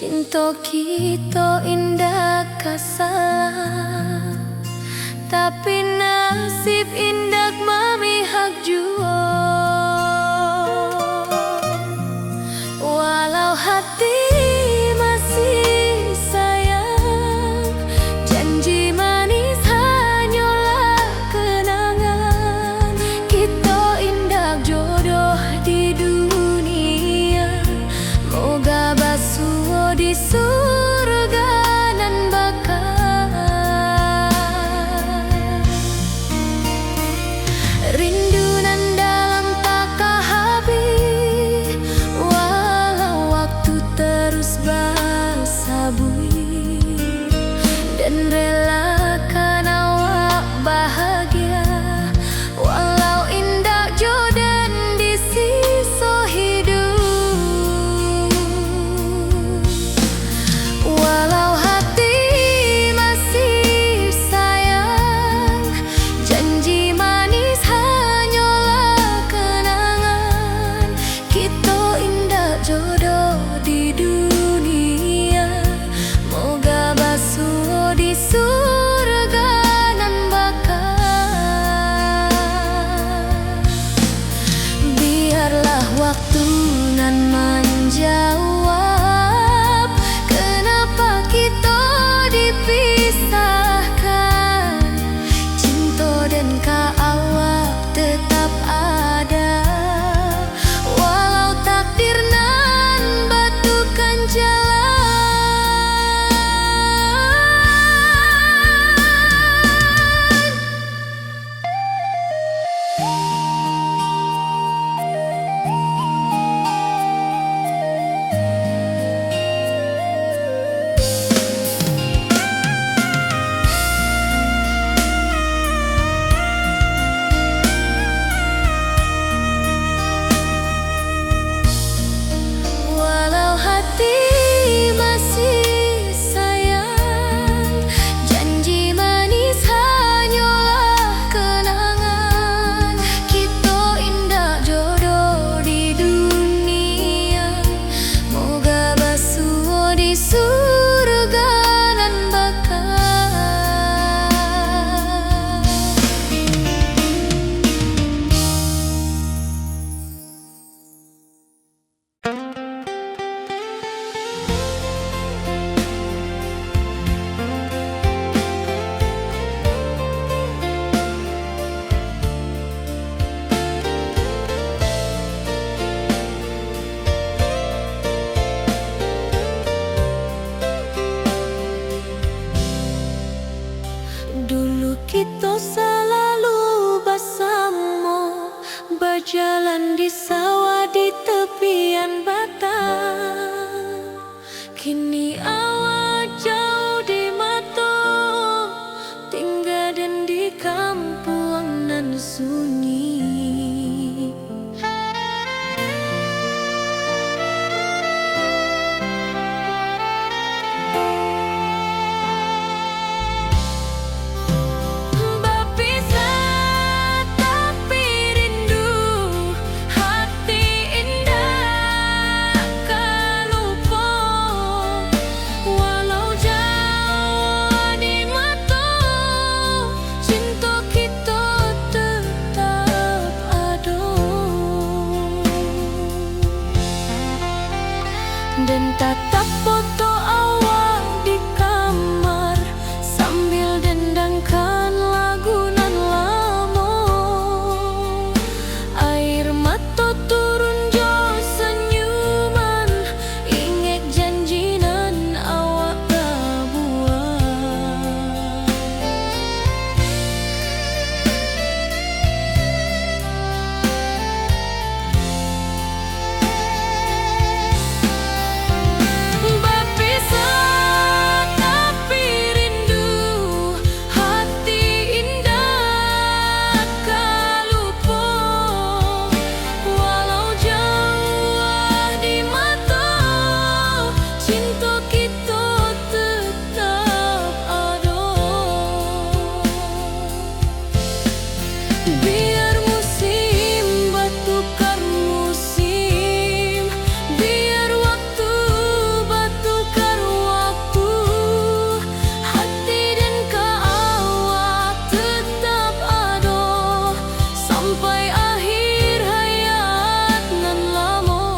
Cinta kita indah kasalah, tapi nasib indah memihak jua. Walau hati masih sayang, janji manis hanyalah kenangan. Kita indah jodoh di dunia, moga basuh di surga nan bakal. Rindu nan dalam tak habis, walau waktu terus bersabui, dan relakan awak bahagia, walau indah jodan di sisa hidup. Walau hati masih sayang, janji manis hanyalah kenangan. Kita indah jodoh di dunia, moga basuh di surga nan bakal. Biarlah waktu nan menjawab, kenapa kita dipisahkan. Cinta dan awak tetap ada, walau takdir nan batukan jalan. Walau hati masih sayang, janji manis hanyalah kenangan. Kita indah jodoh di dunia, moga basuh di surga nan bakal. Dulu kita selalu bersama, berjalan di sawah di tepian batang. Kini awak jauh di mata, tinggal dan di kampung nan sunyi. Berpisah tapi rindu, hati indah kan lupa. Walau jauh di mata, cinta kita tetap sampai akhir hayat nan lamo.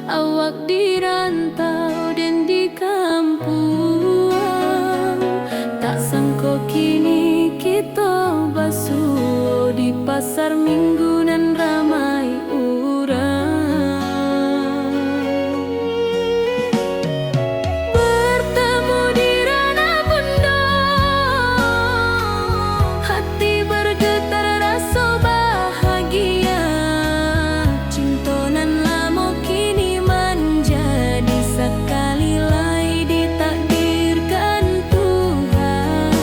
Awak di rantau dan di kampung, tak sangko kini kita basuh di pasar minggu nan ramai urang. Bertemu di ranah bunda, hati bergetar rasa bahagia. Cinta nan lama kini menjadi sekali lagi ditakdirkan Tuhan.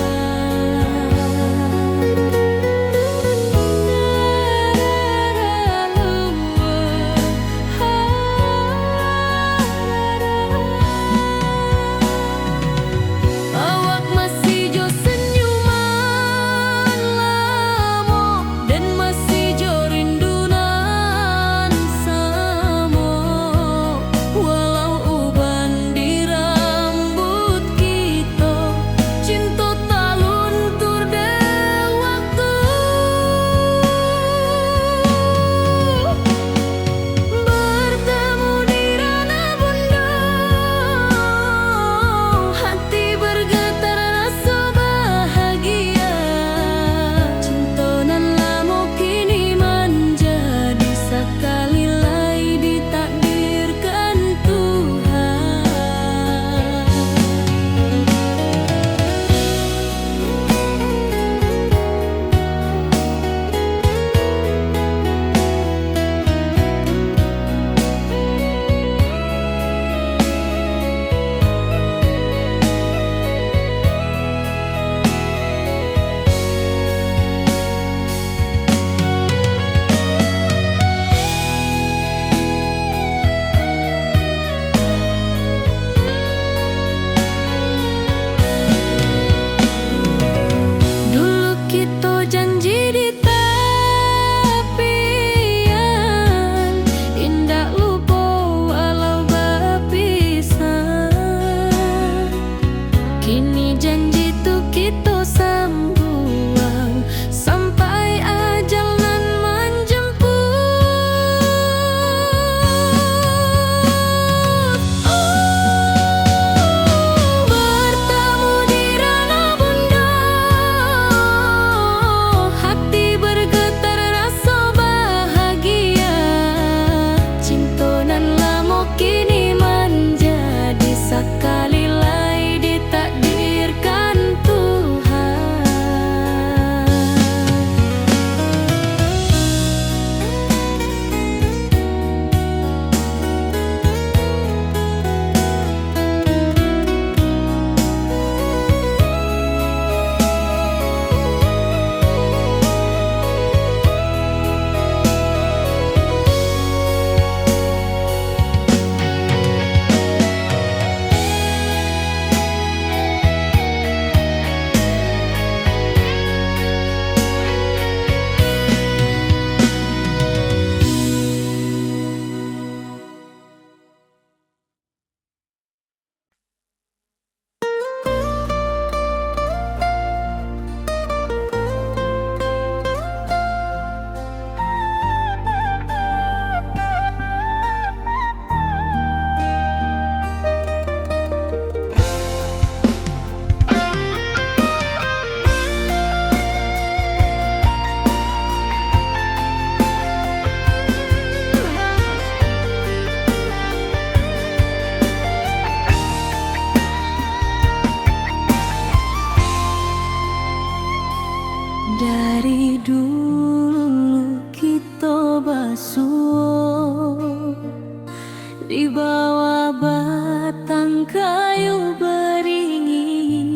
di bawah batang kayu beringin.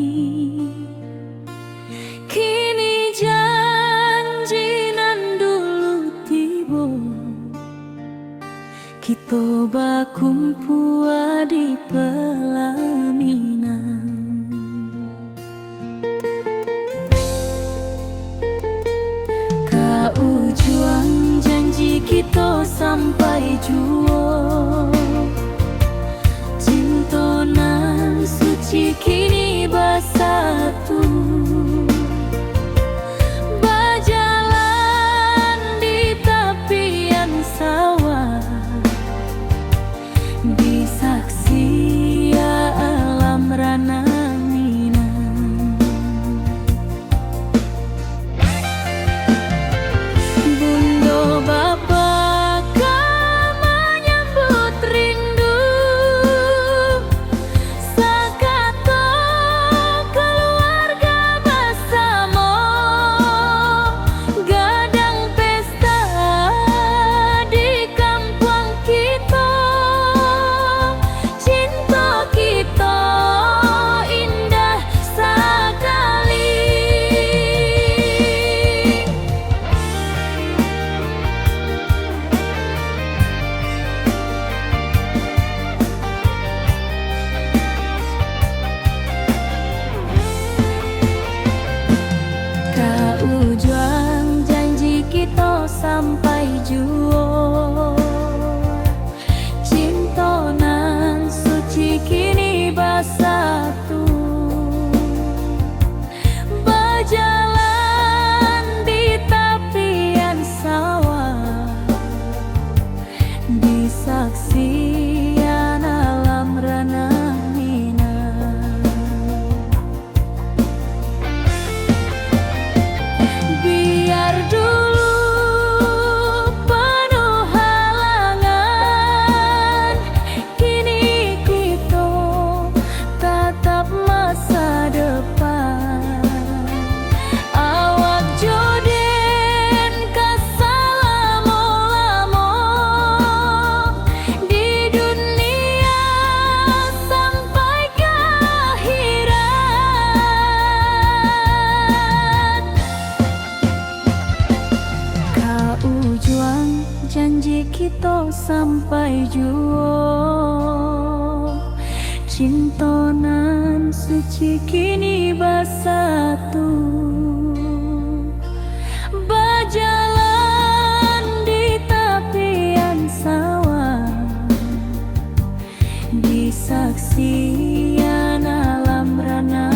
Kini janji nan dulu tiba, kita bakumpul di pelaminan. Ujung janji kita sampai jua, cinta nan suci kini bersatu. Berjalan di tepian sawah, di saksi alam rana. Ujung janji kita sampai jua, cinta nan suci kini bersatu. Berjalan di tepian sawah, di saksian alam rana. Janji kita sampai jua, cinta nan suci kini bersatu. Berjalan di tepian sawah, di saksian alam rana.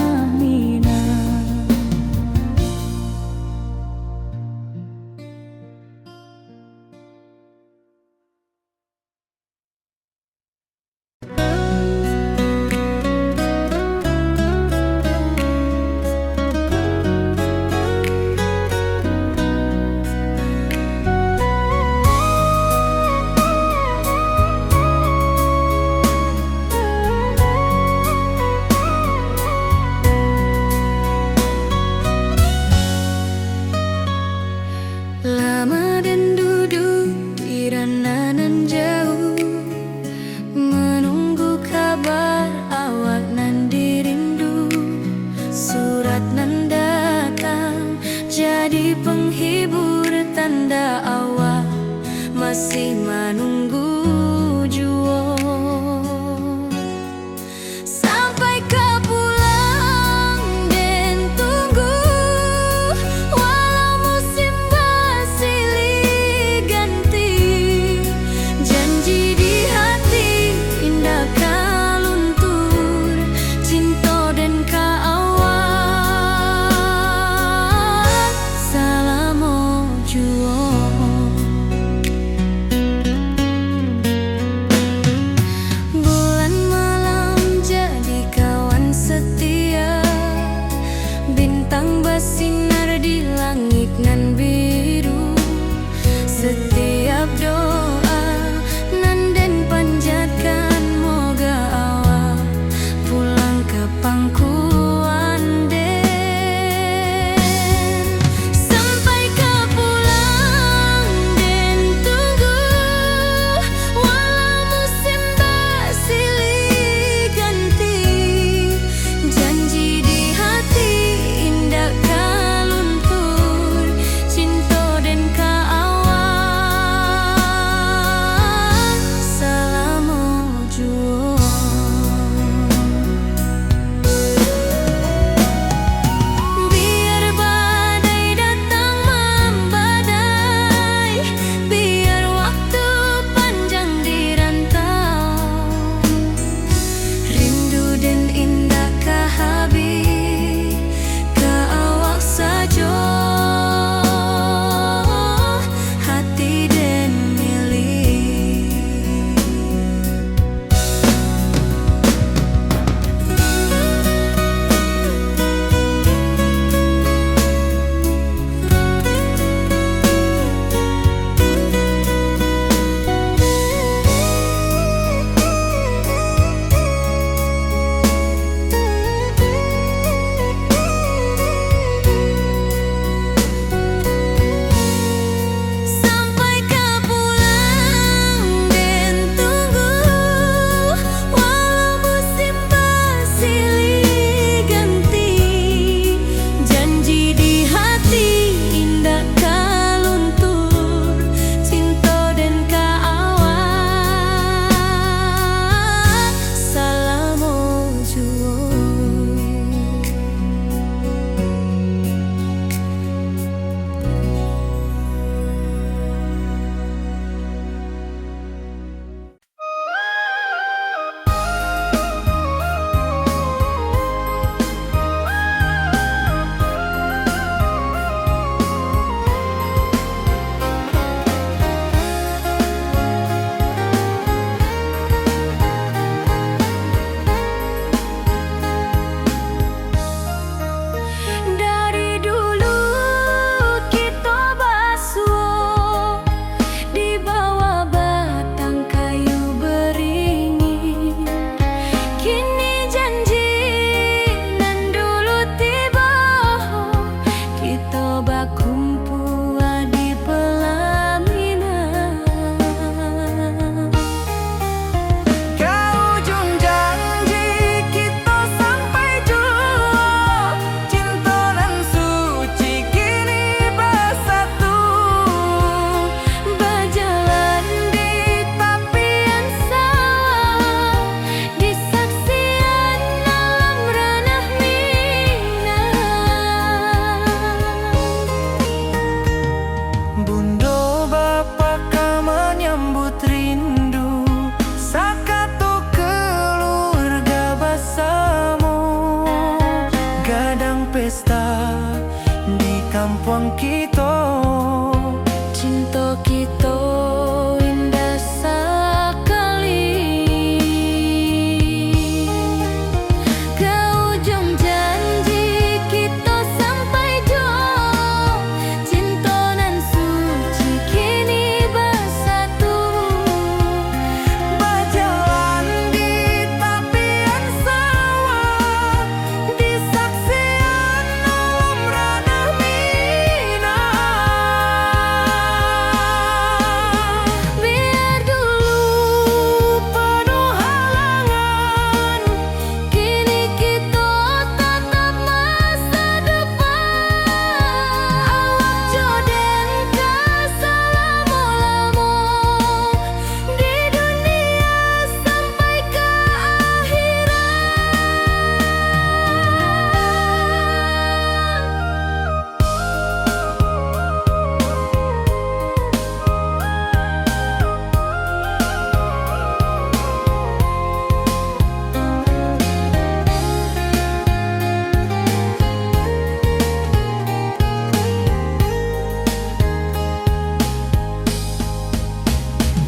pesta di kampung kita. Cinta kita indah sekali. Ke ujung janji kita sampai jauh. Cinta nan suci kini bersatu. Berjalan di tepian sawah, di saksian alam ranah Minang. Biar dulu penuh halangan, kini kita tatap masa depan. Awak joden keselamo-lamo di dunia sampai ke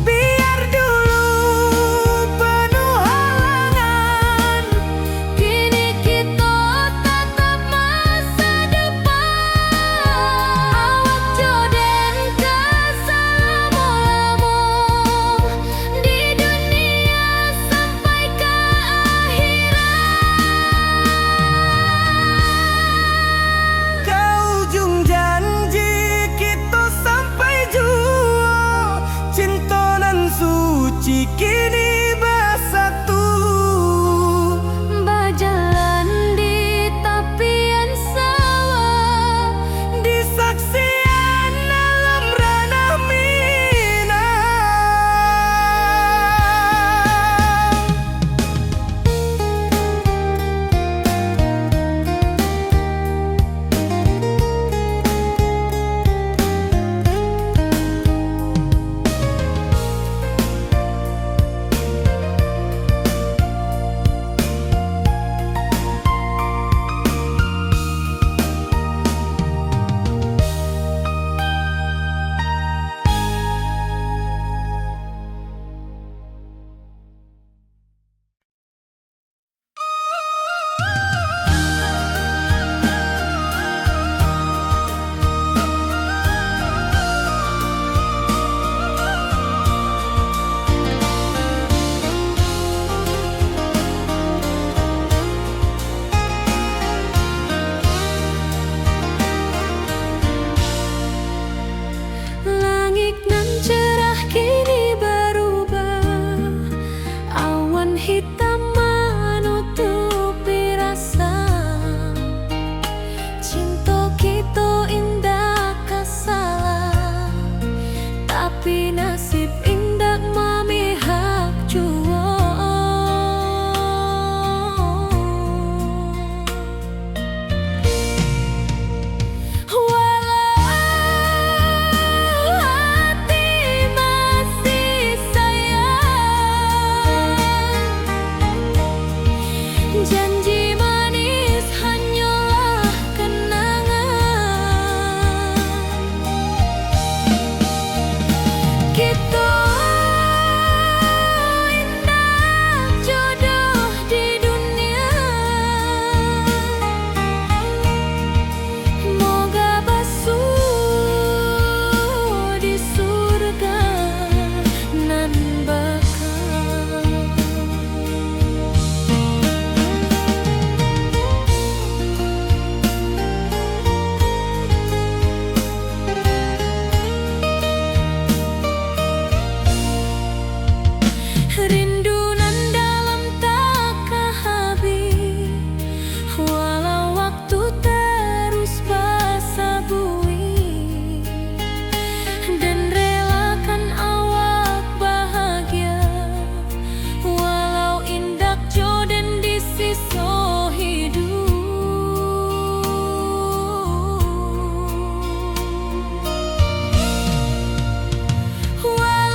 Biar dulu penuh halangan, kini kita tatap masa depan. Awak joden keselamo-lamo di dunia sampai ke ke ujung janji kita sampai jua. Cinta nan suci kini bersatu. berjalan di tepian sawah. Di saksian alam ranah Minang. Langit nan cerah kini berubah. Awan hitam menutupi rasa. Cinta kita indah kasalah, tapi nasib indah memihak jua. Walau hati masih sayang, janji manis hanyalah kenangan. Kita indah jodoh di dunia. Moga basuh di surga nan bakal. Rindu nan dalam tak habis, walau waktu terus basa bui. Dan relakan awak bahagia, walau indak joden di sisa hidup. Walau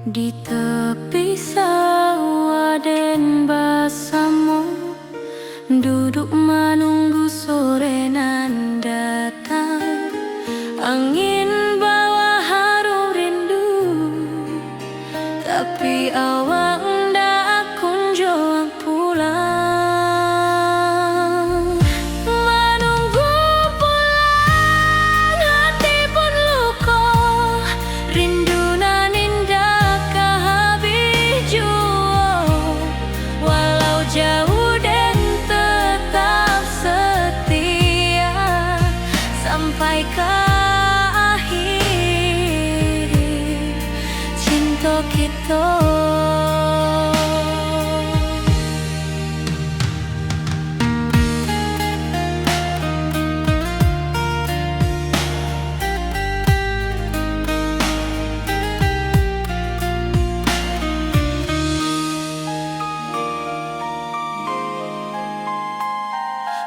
Di tepi sawah den basamu, duduk menunggu sore nan datang. Angin bawa harum rindu, tapi awak ndak kunjung pulang. Menunggu pulang, hati pun luka. Rindu nan indah kah habis jua, walau jauh dan tetap setia sampai ke akhir cinta kita.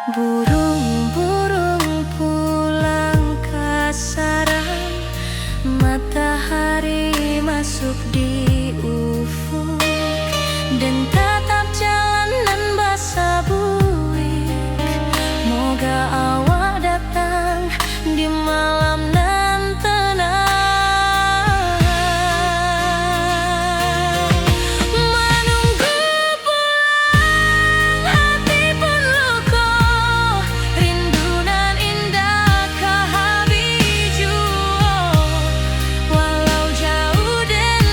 Burung-burung pulang ke sarang, matahari masuk di ufuk, dan tatap jalanan basah buik. Moga awak datang di malam nan tenang. Menunggu pulang, hati pun luka. Rindu nan indah kah habis jua, walau jauh dan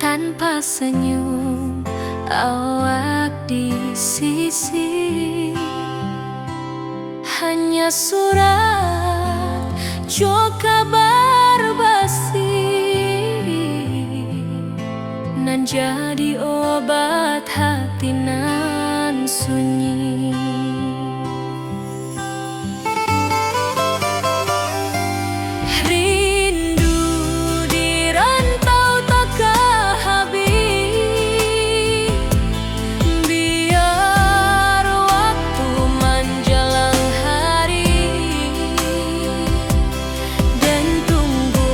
tanpa senyum awak di sisi. Hanya surat jo kabar basi nan jadi obat hati nan sunyi. Rindu di rantau takkan habis, biar waktu menjelang hari dan tunggu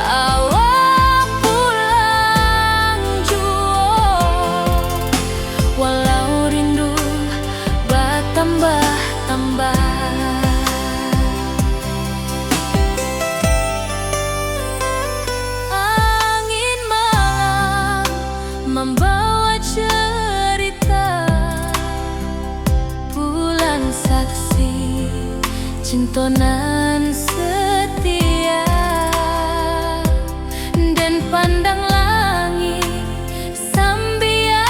awak pulang jua. Walau rindu bertambah-tambah, angin malam membawa cerita, bulan saksi cintonan setia, dan pandang langit sambil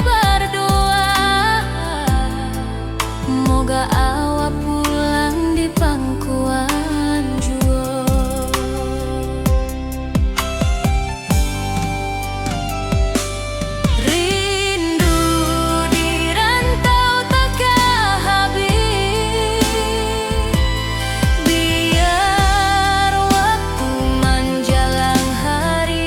berdoa, moga awak pulang di pangkuan jua. Rindu di rantau takkan habis, biar waktu menjelang hari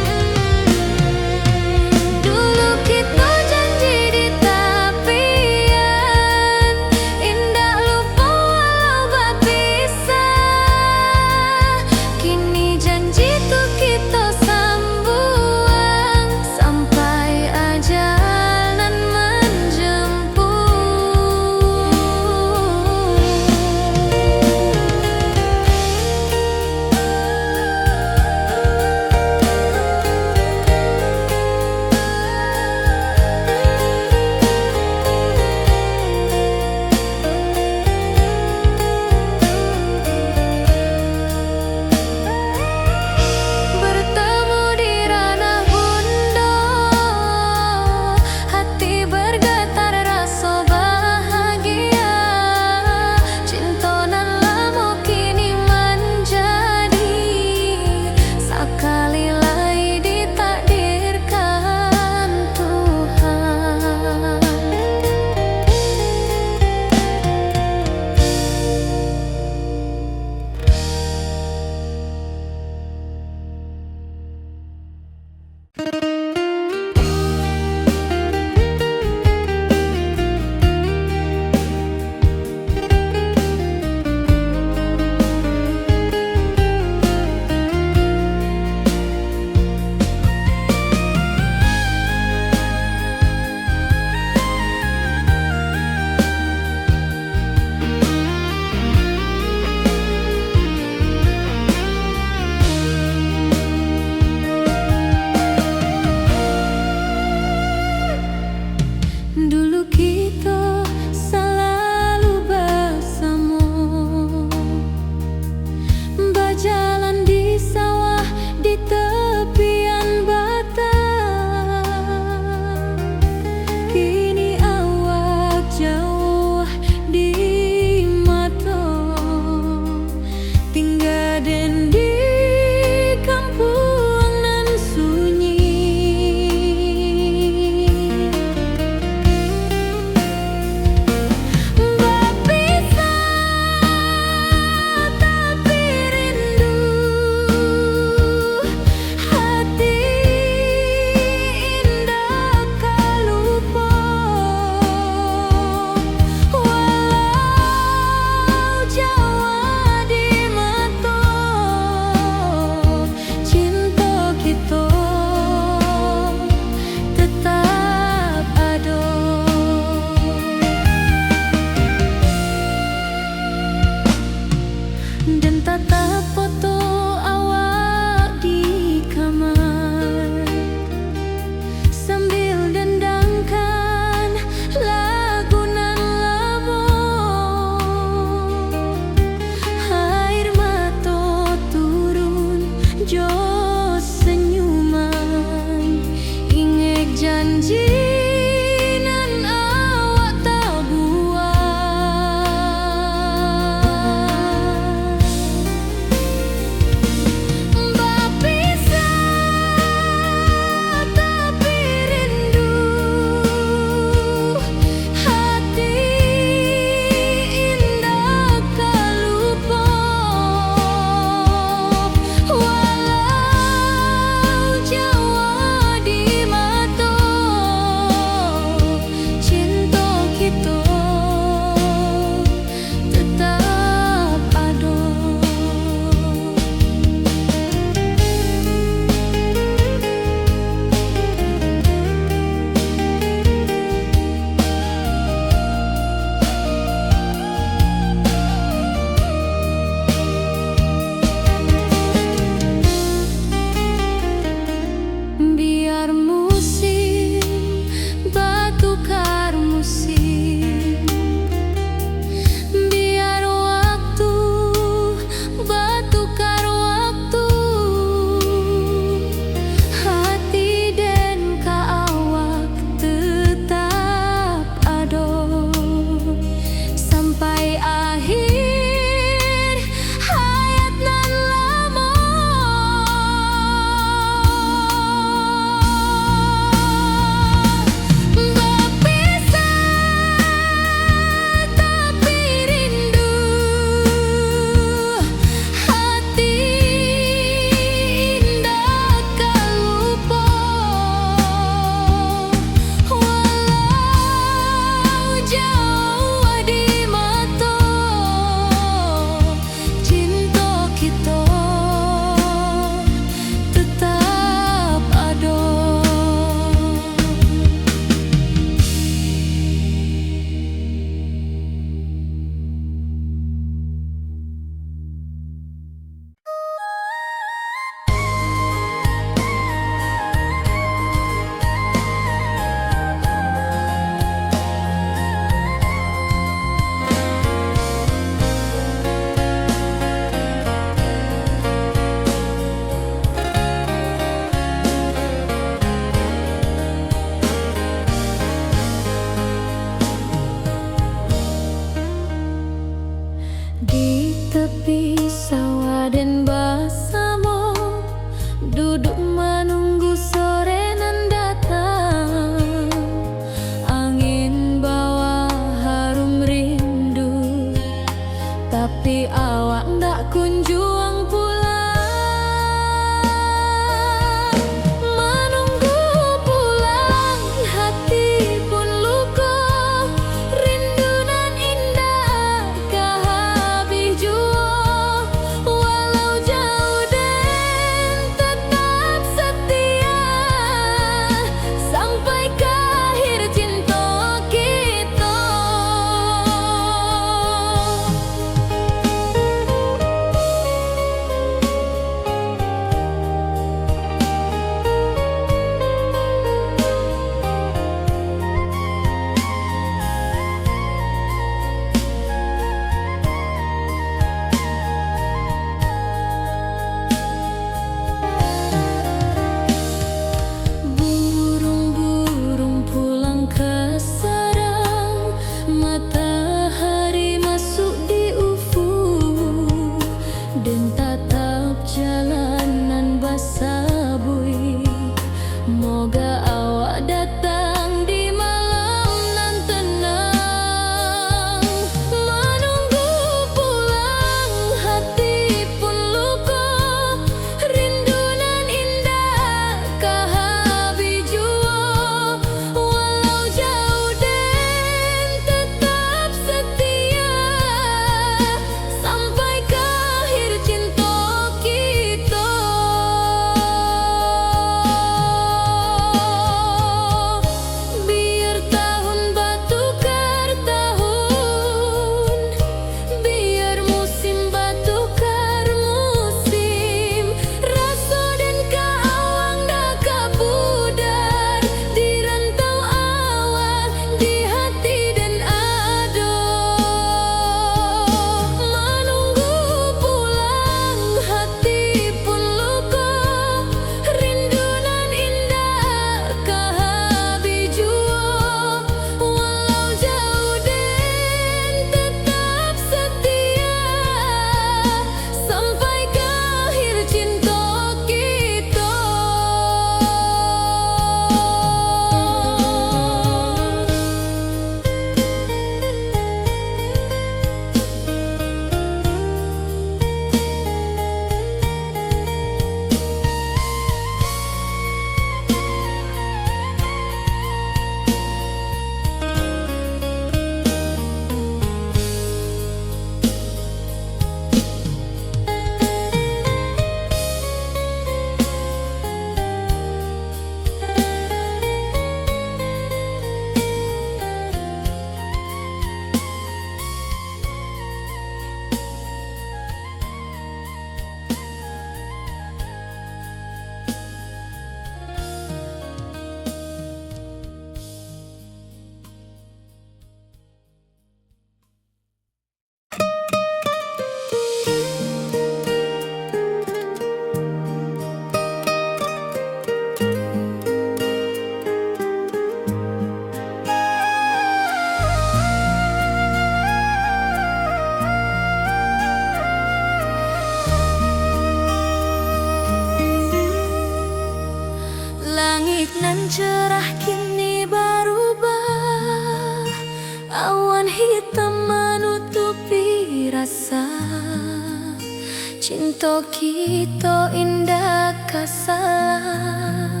Cinta kita indah kasalah,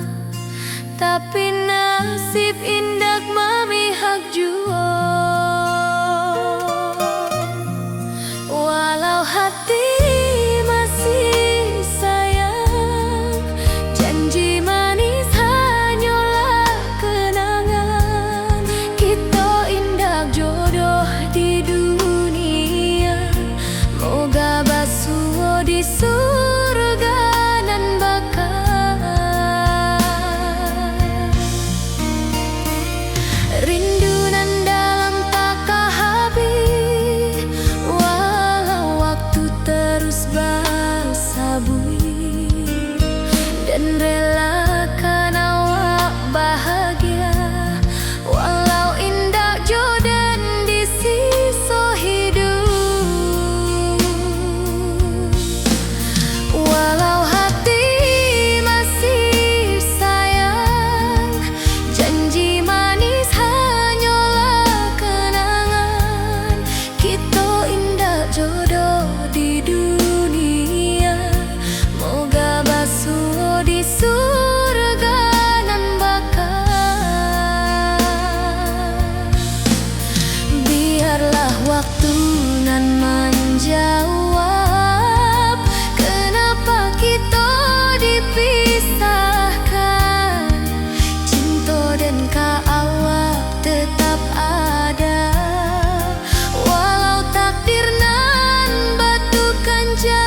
tapi nasib indah memihak jua. Walau hati masih sayang, janji manis hanyalah kenangan. Kita indah jodoh di dunia, moga basuh di surga nan bakal. Rindu nan dalam tak habis, walau waktu terus bersabui, dan relakan awak bahagia, walau indah jodan di sisa hidup. Walau hati masih sayang, janji manis hanyalah kenangan. Kita indah jodoh di dunia, moga basuh di surga nan bakal. Biarlah waktu nan menjawab kenapa kita dipisahkan. Cinta dan awak tetap ada, walau takdir nan batukan jalan.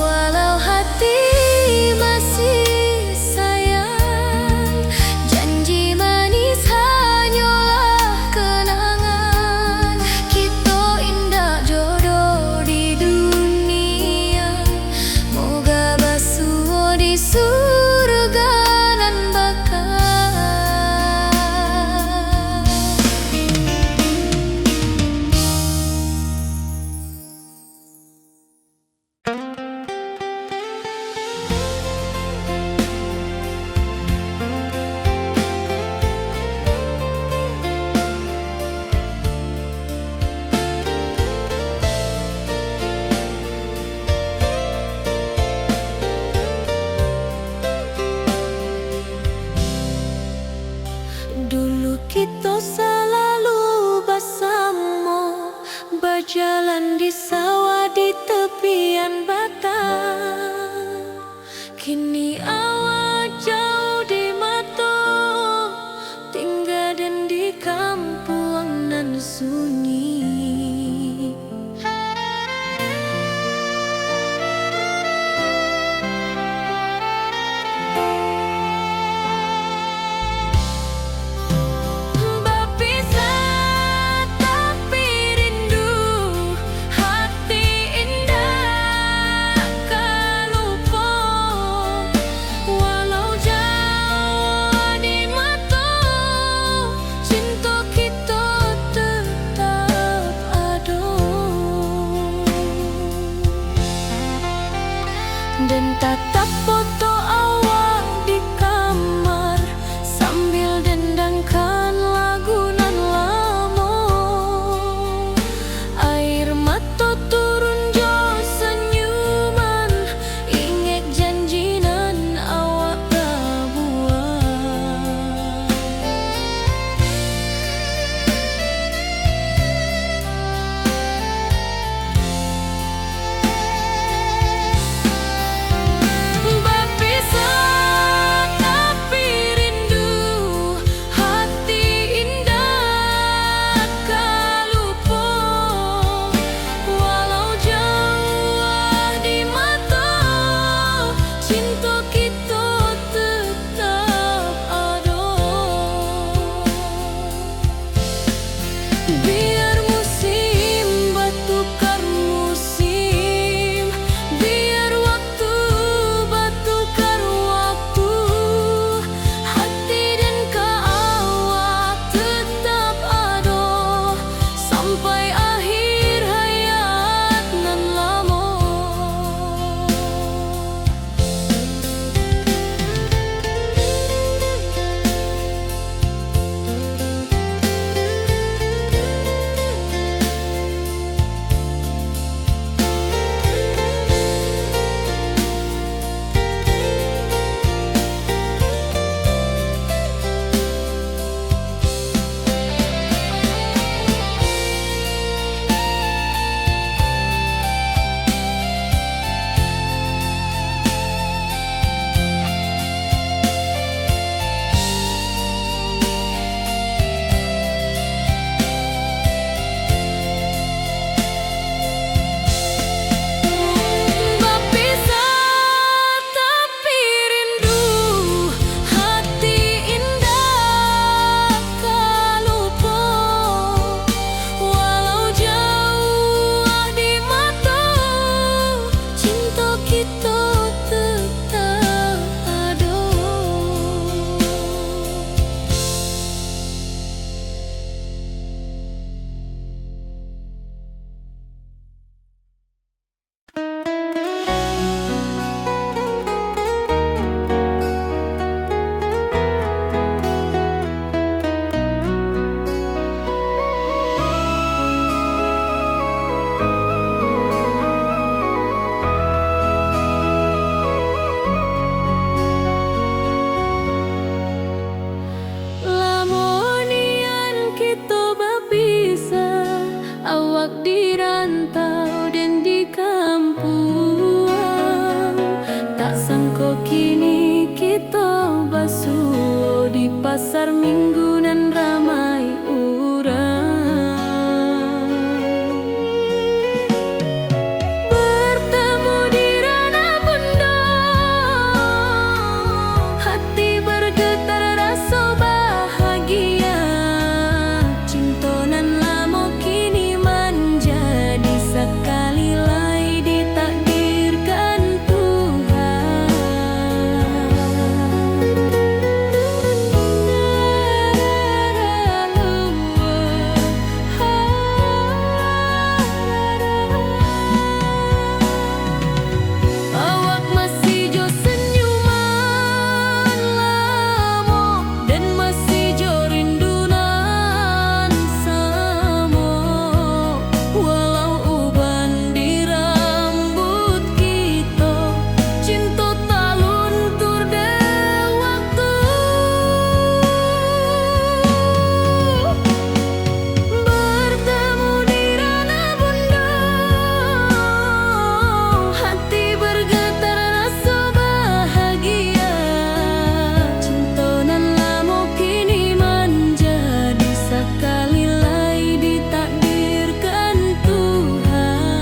Walau hati masih sayang, janji manis hanyalah kenangan. Kita indah jodoh di dunia, moga basuh di surga nan bakal. Dulu kita selalu bersama, berjalan di sawah di tepian batang. Kini awak jauh di mata, tinggal dan di kampung nan sunyi. Berpisah tapi rindu, hati indah kan lupa. Walau jauh di mata, cinta kita tetap ada. Dan tatap foto awak di kamar, sambil dendangkan lagu nan lama. Air mata turun jo senyuman, ingat janji nan awak buat. Berpisah tapi rindu, hati indah kan lupa. Walau jauh di mata, cinta kita tetap ada. Biar musim bertukar musim, biar waktu bertukar Walau di rantau dan di kampung, tak sangko kini kita basuh di pasar minggu nan ramai urang. Bertemu di ranah bunda, hati bergetar rasa bahagia. Cinta nan lama kini menjadi sekali lagi ditakdirkan Tuhan. Awak masih jo senyuman lama dan masih jo rindunan sama. Walau uban di rambut kita, cinta tak luntur de waktu. Bertemu di ranah bunda, hati bergetar rasa bahagia. Cinta nan lama kini menjadi sekali lagi ditakdirkan Tuhan.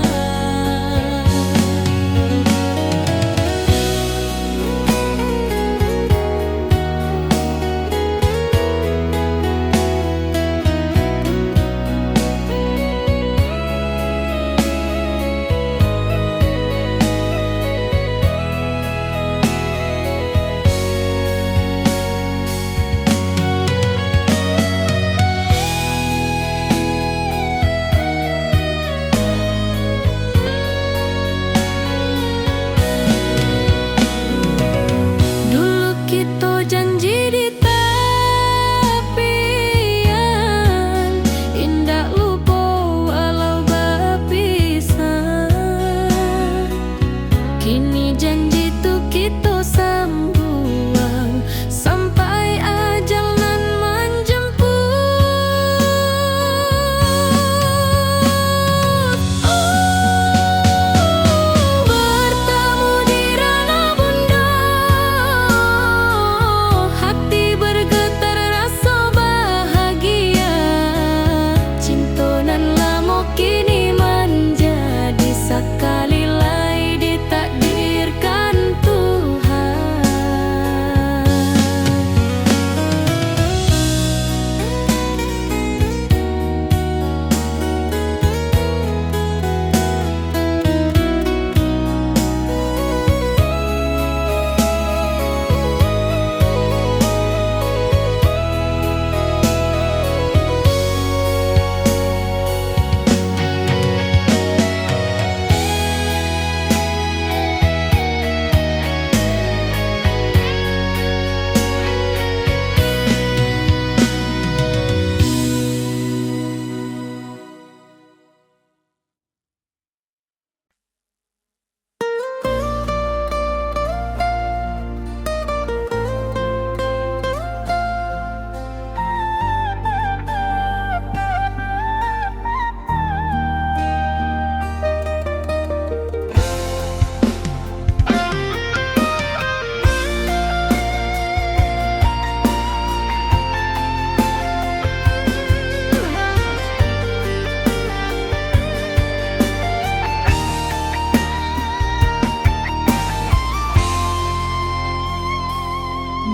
Dulu kita janji di tepian, indah lupa walau berpisah. Kini janji tu kita sambung sampai ajal nan menjemput. Bertemu di ranah bunda, hati bergetar rasa bahagia. Cinta nan lama kini menjadi sekali lagi ditakdirkan Tuhan.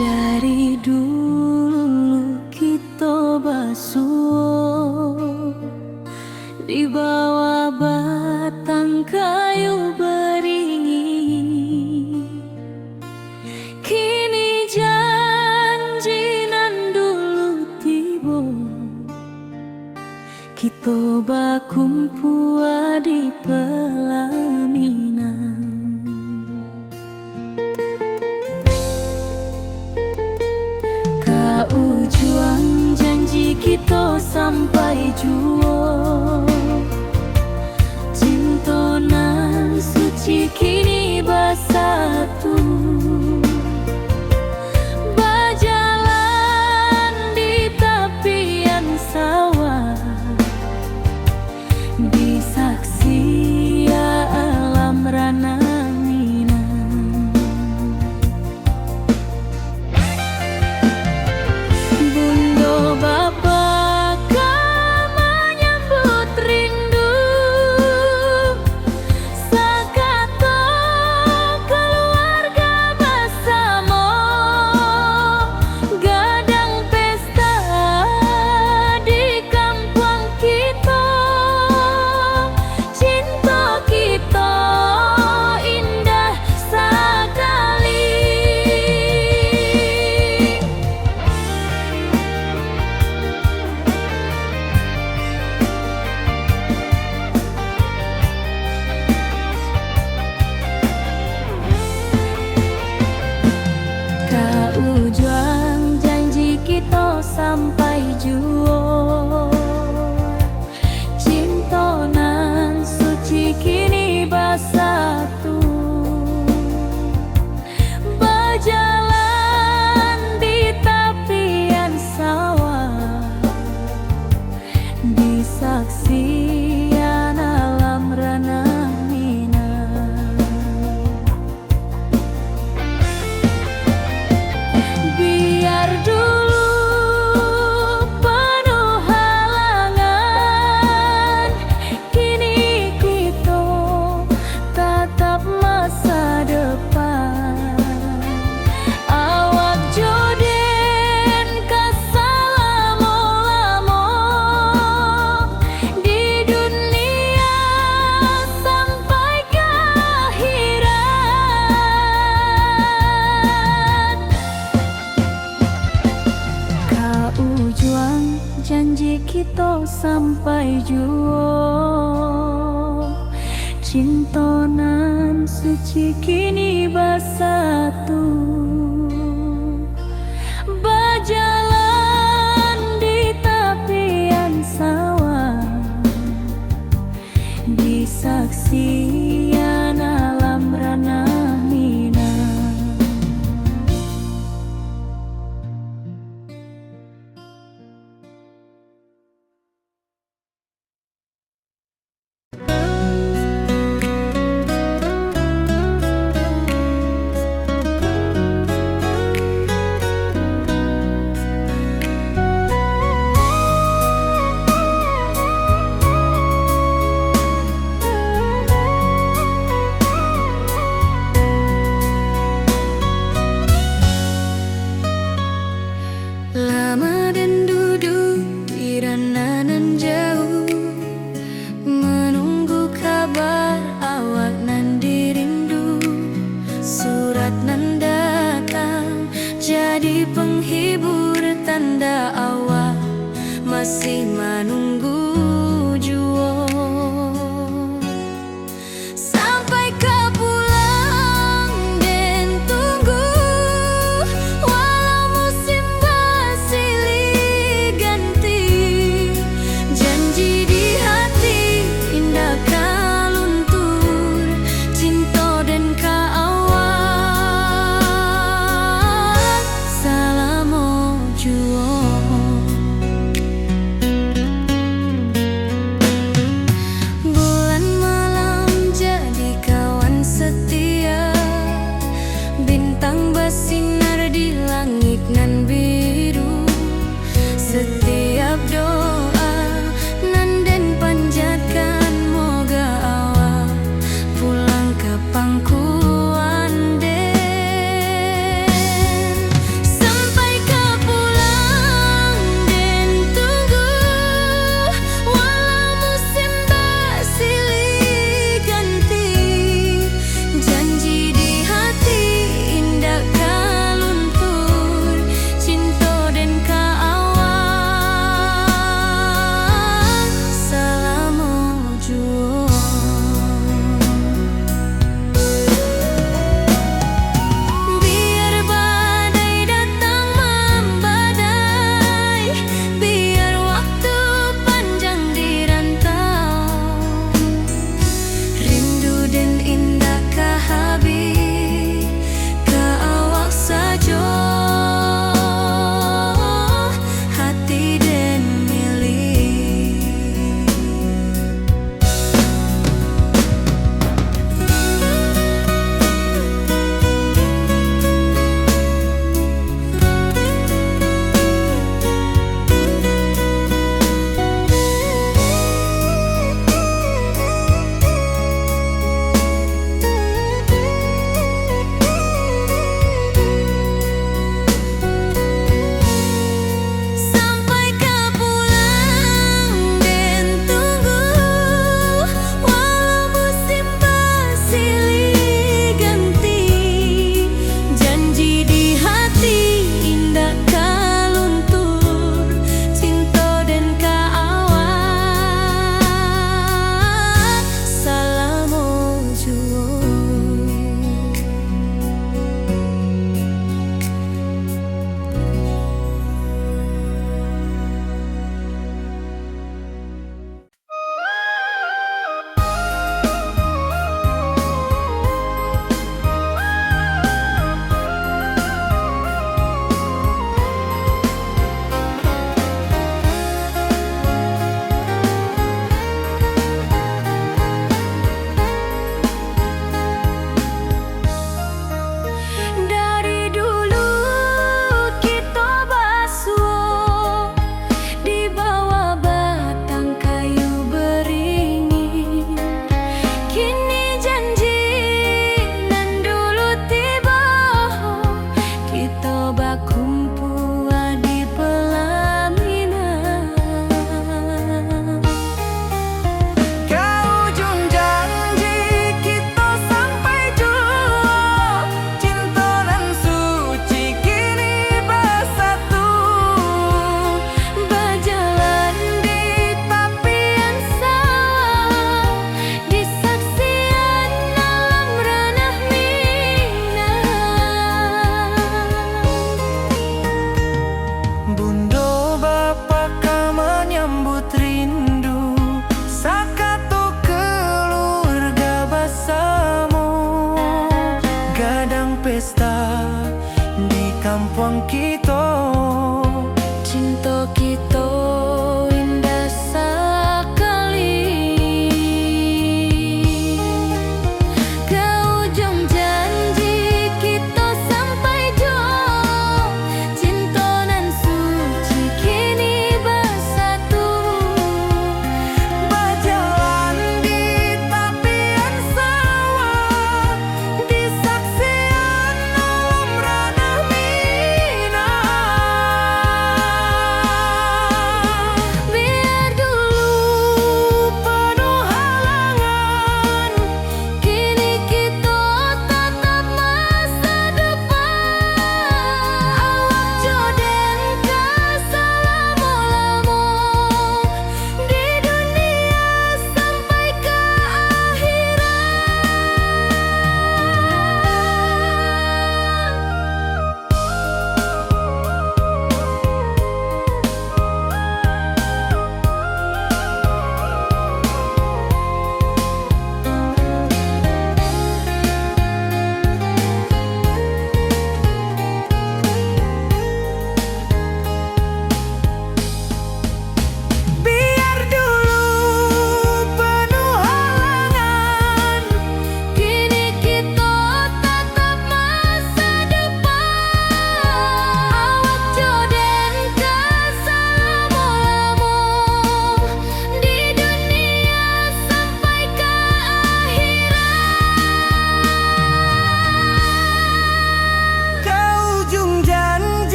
Dari dulu kita basuh di bawah batang kayu beringin. Kini janji nan dulu tiba, kita bakumpul di pelaminan. Ujung janji kita sampai jua, cinta nan suci kini bersatu. Berjalan di tepian sawah, di saksian alam ranah Minang. Biar dulu penuh halangan, kini kita tatap masa depan. Awak joden kasalamo-lamo di dunia sampai ke akhirat. Kaujuang janji kita sampai juo, cintonan suci kini bersatu. Berjalan di tepian sawah, di saksian alam ranah Minang.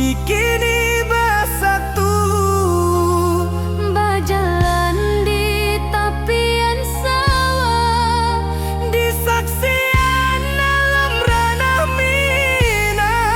suci kini bersatu. Berjalan di tepian sawah, Di saksian alam ranah Minang.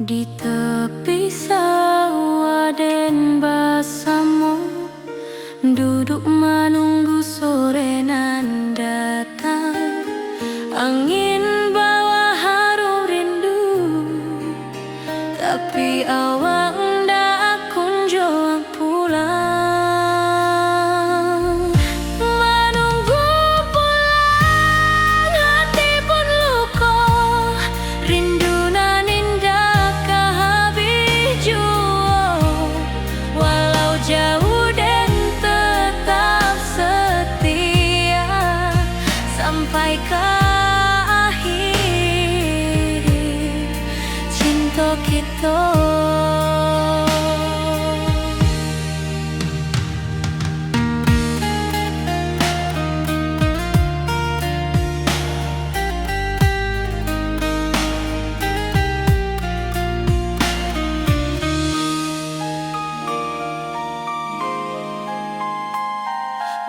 Di tepi sawah den basamu, duduk menunggu sore nan datang. Angin bawa harum rindu, tapi awak ndak kunjung pulang. Menunggu pulang, hati pun luka, rindu nan indah kah habis jua. Walau jauh dan tetap setia sampai ke akhir cinta kita.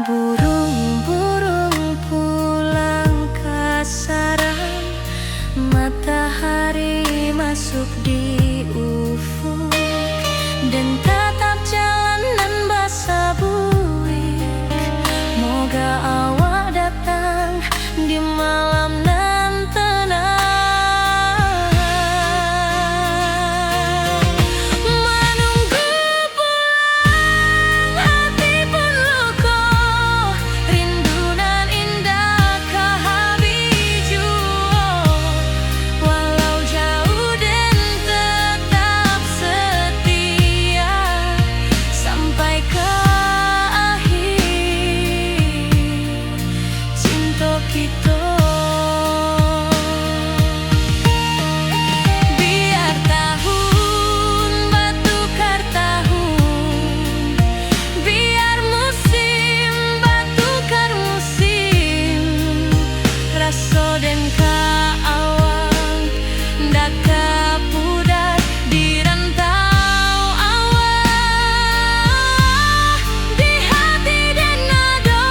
Burung-burung pulang ke sarang, matahari masuk di ufuk, dan tatap jalanan basah buik. Moga awak datang di malam nan tenang. Menunggu pulang, hati pun luka, rindu nan indah kah habis jua. Walau jauh dan tetap setia sampai ke akhir cinta kita. Biar tahun batukar tahun, biar musim batukar musim, rasa dan kaawang ndak kapudar di rantau awak, di hati dan nado.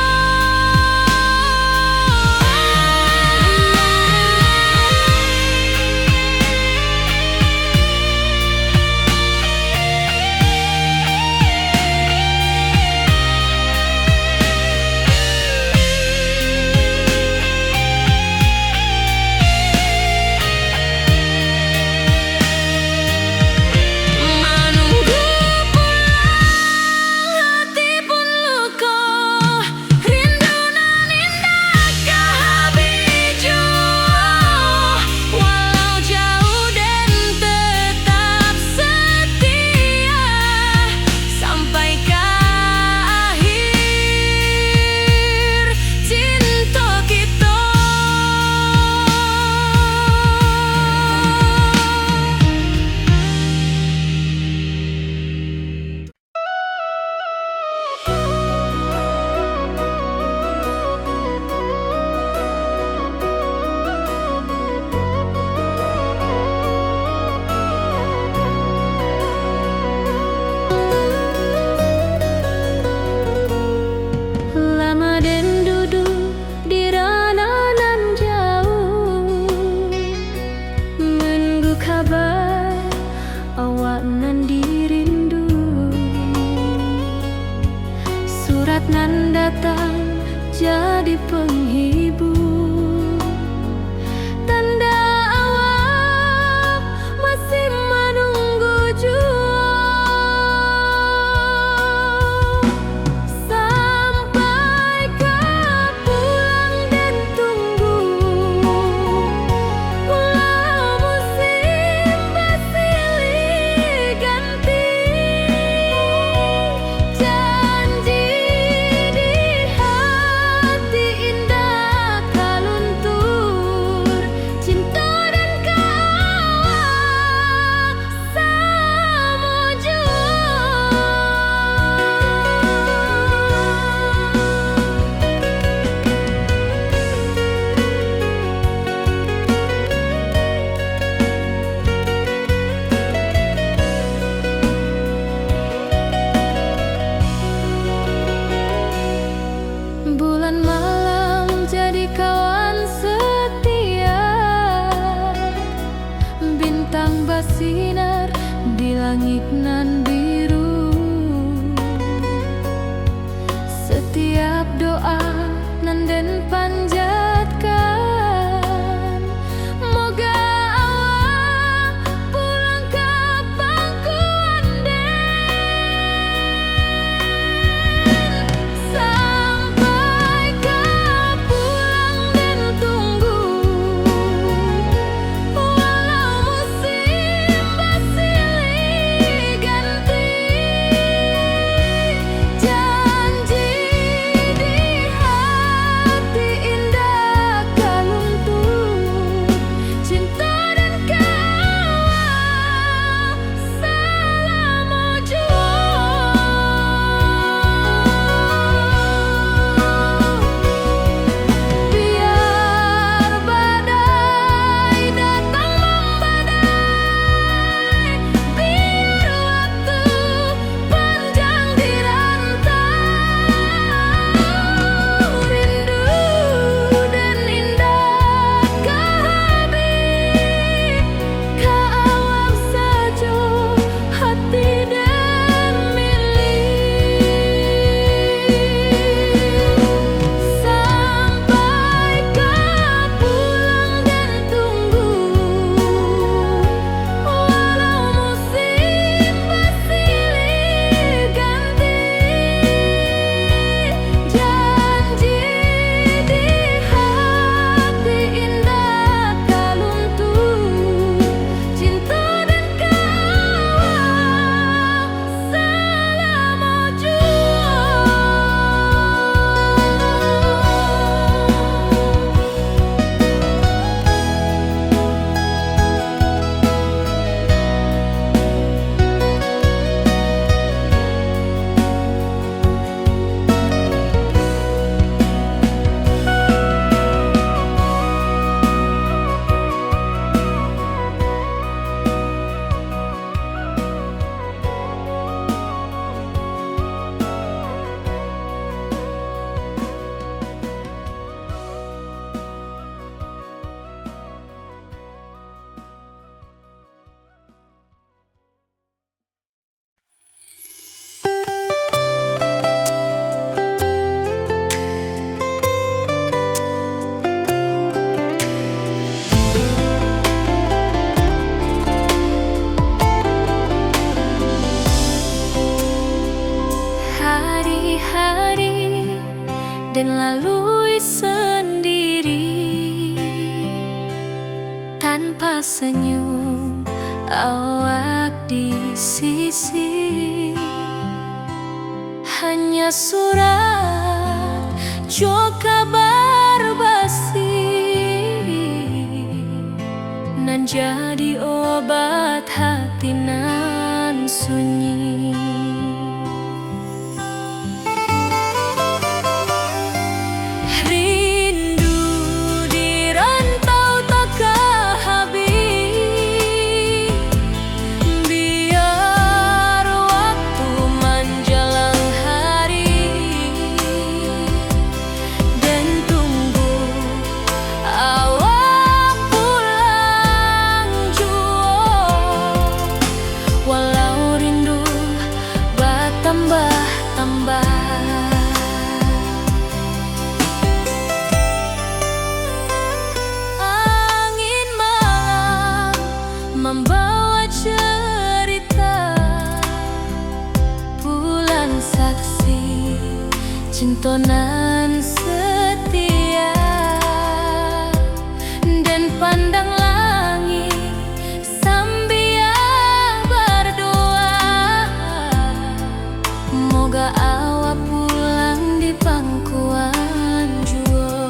senyum awak di sisi. Hanya surat jo kabar basi nan jadi obat hati nan sunyi. Rindu di rantau takkan habis, biar waktu menjelang hari dan tunggu awak pulang jua. Walau rindu bertambah-tambah, angin malam membawa cerita, bulan saksi cintonan setia, dan pandang langit sambil berdoa, moga awak pulang di pangkuan jua.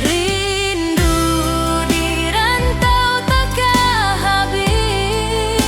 Rindu di rantau takkan habis,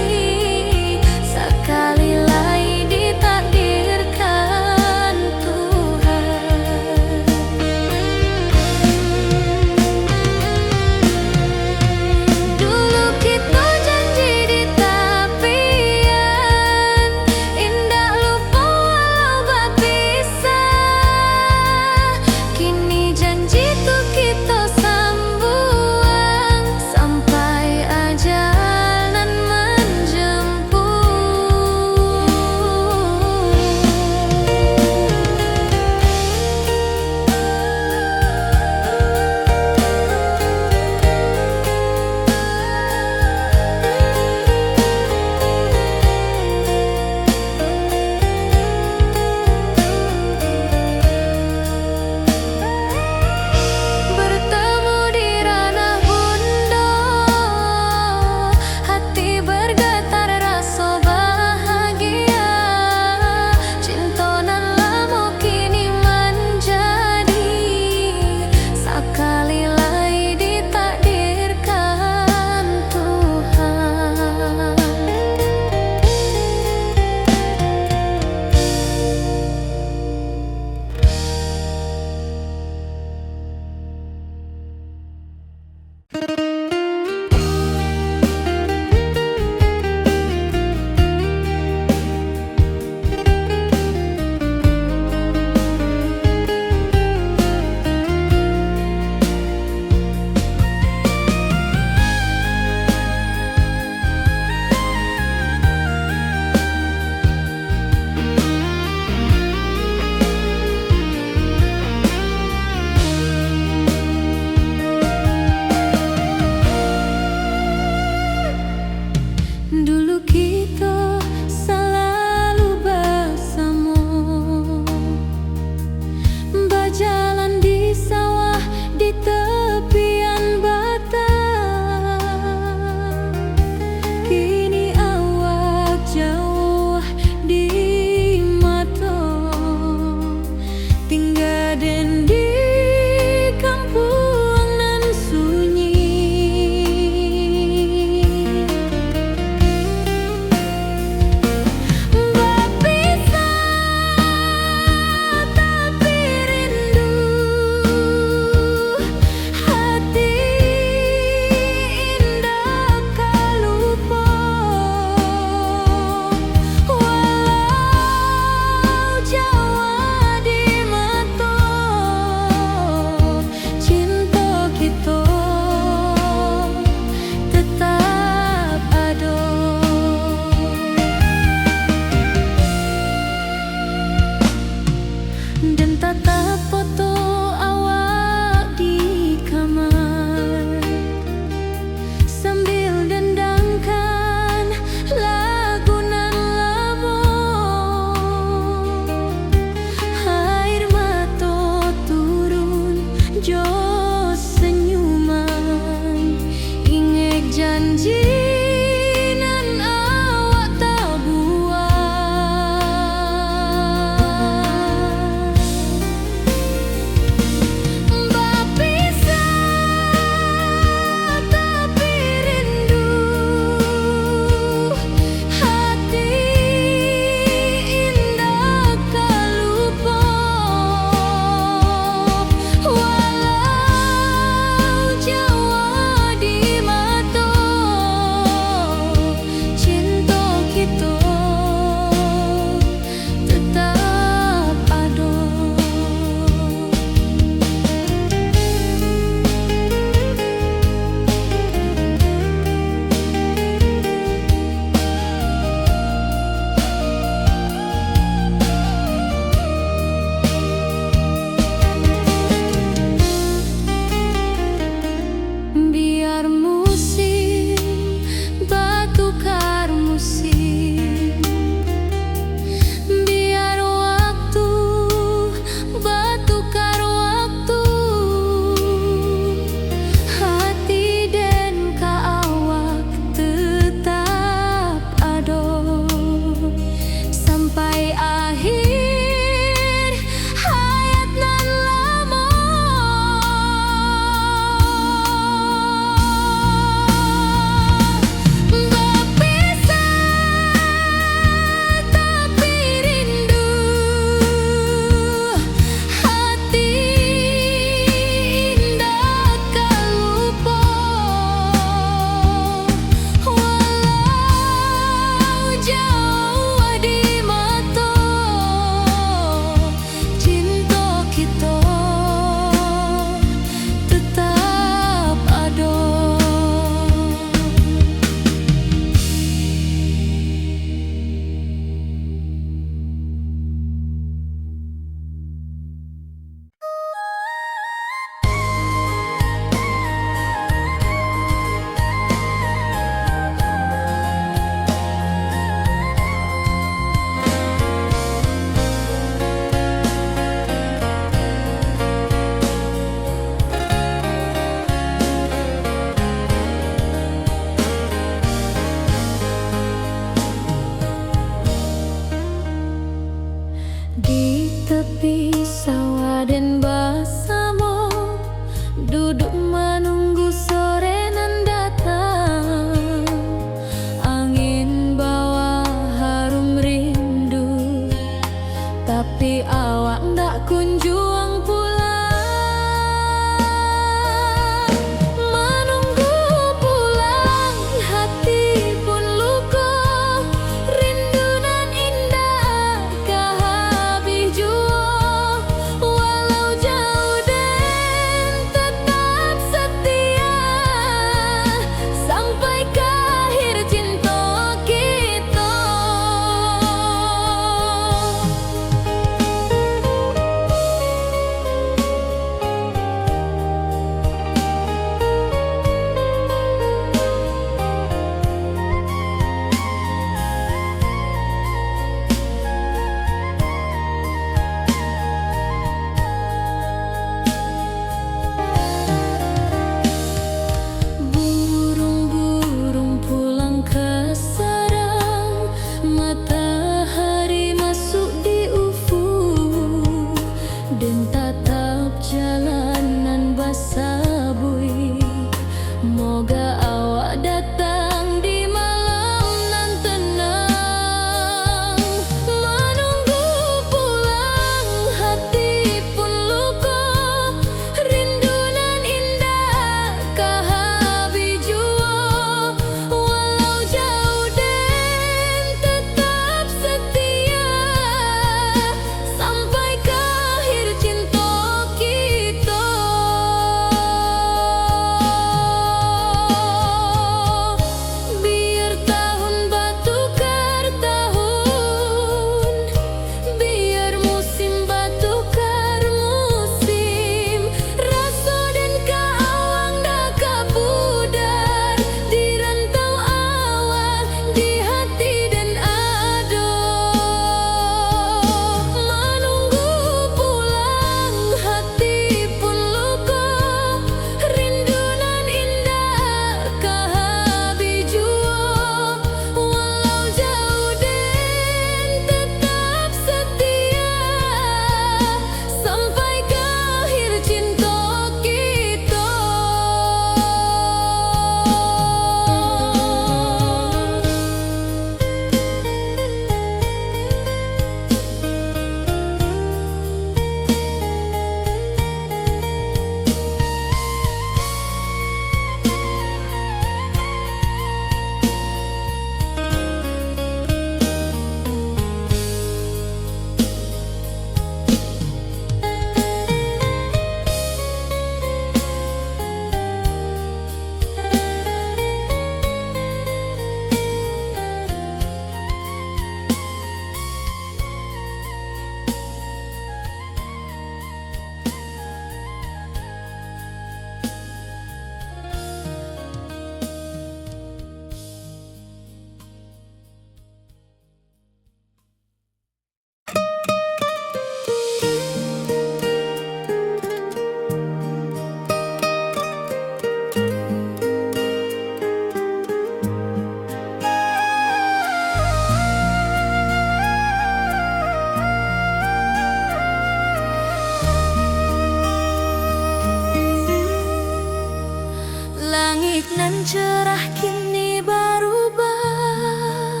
nan cerah kini berubah.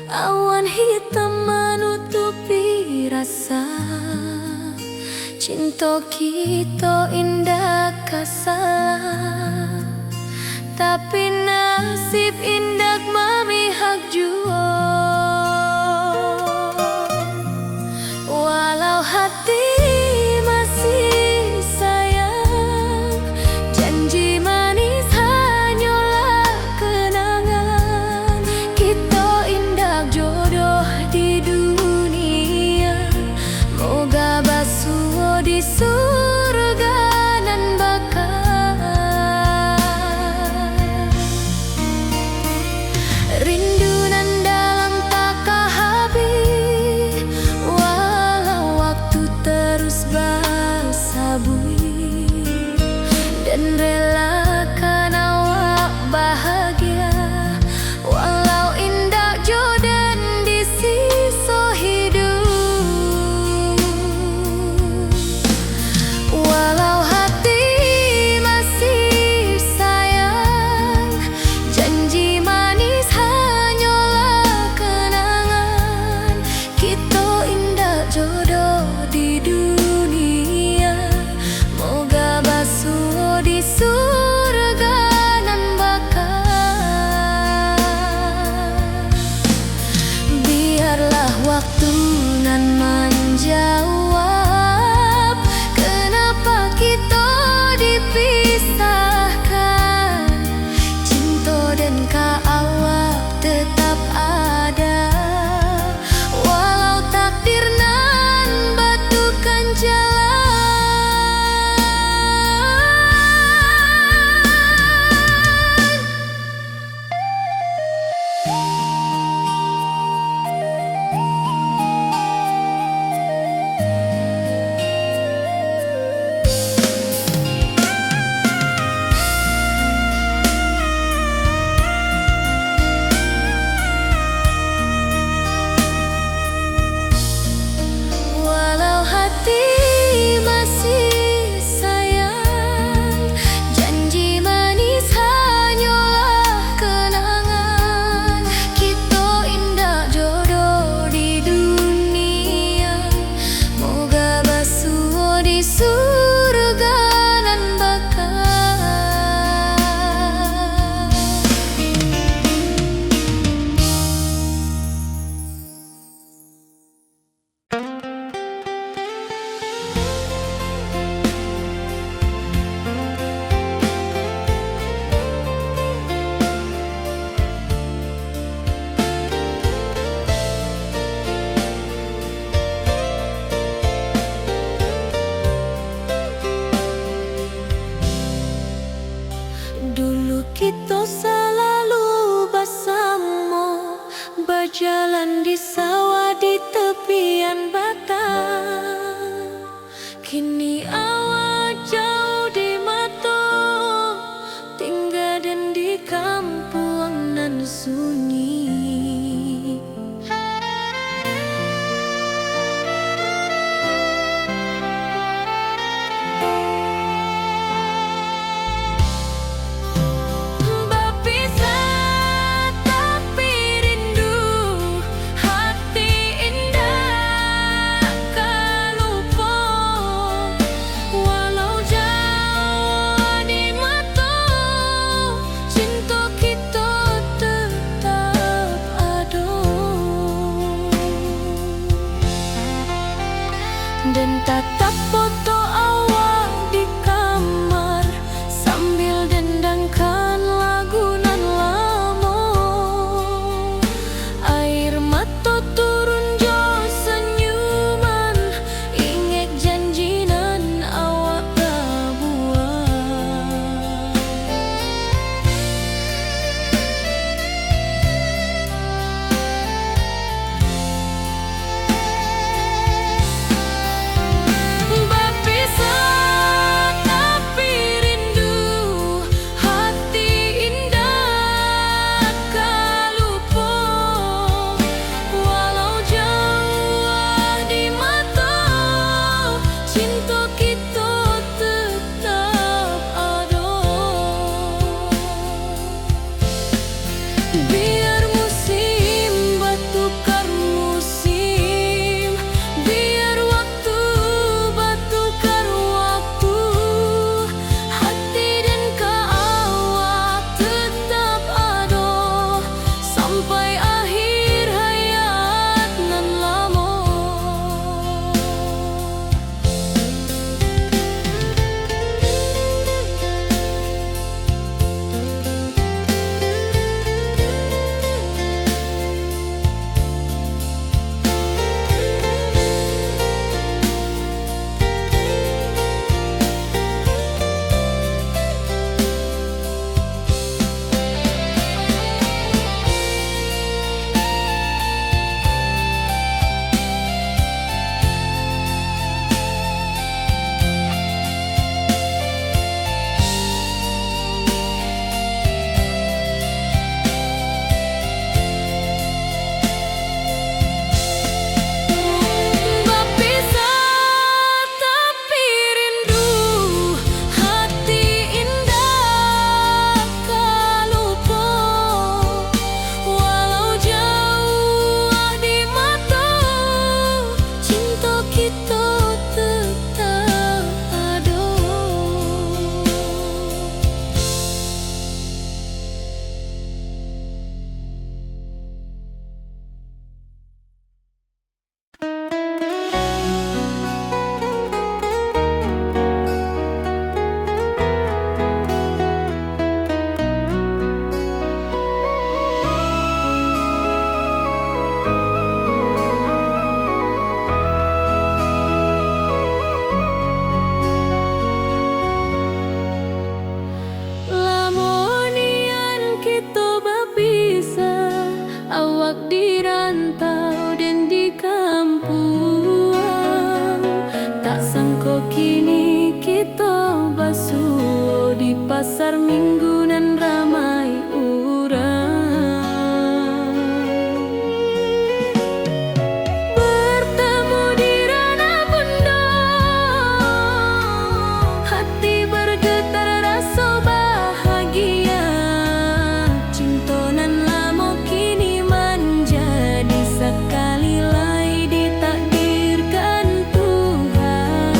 Awan hitam menutupi rasa. Cinta kita indah kasalah, tapi nasib indah memihak jua. Walau hati masih sayang, janji manis hanyalah kenangan. Kita indah jodoh di dunia, moga basuh di surga nan bakal. Rindu nan dalam tak habis, walau waktu terus bersabui, dan relakan awak bahagia, walau indah jodan di sisa hidup. Walau hati masih sayang, janji manis hanyalah kenangan. Kita indah jodoh di dunia, moga basuh di surga nan bakal. Biarlah waktu nan menjawab, kenapa kita dipisahkan. Cinta dan awak tetap ada, walau takdir nan batukan jalan. Walau hati masih sayang, janji manis hanyalah kenangan. Kita indah jodoh di dunia, moga basuh di surga nan bakal. Dulu kita selalu bersama, berjalan di sawah di tepian batang. Kini awak jauh di mata, tinggal dan di kampung nan sunyi. Berpisah tapi rindu, hati indah kan lupa. Walau jauh di mata, cinta kita tetap Biar musim bertukar musim, biar waktu bertukar waktu, hati dan kawak tetap ada sampai akhir hayat nan lama. Berpisah tapi rindu, hati indah kalupa. Walau jauh di mata, cinta kita tetap ada. Lamonian kita berpisah, awak di rantau dan di kampung. Tak sangka kini kita basuh di pasar minggu nan ramai urang. Bertemu di ranah bunda, hati bergetar rasa bahagia. Cinta nan lama kini menjadi sekali lagi ditakdirkan Tuhan.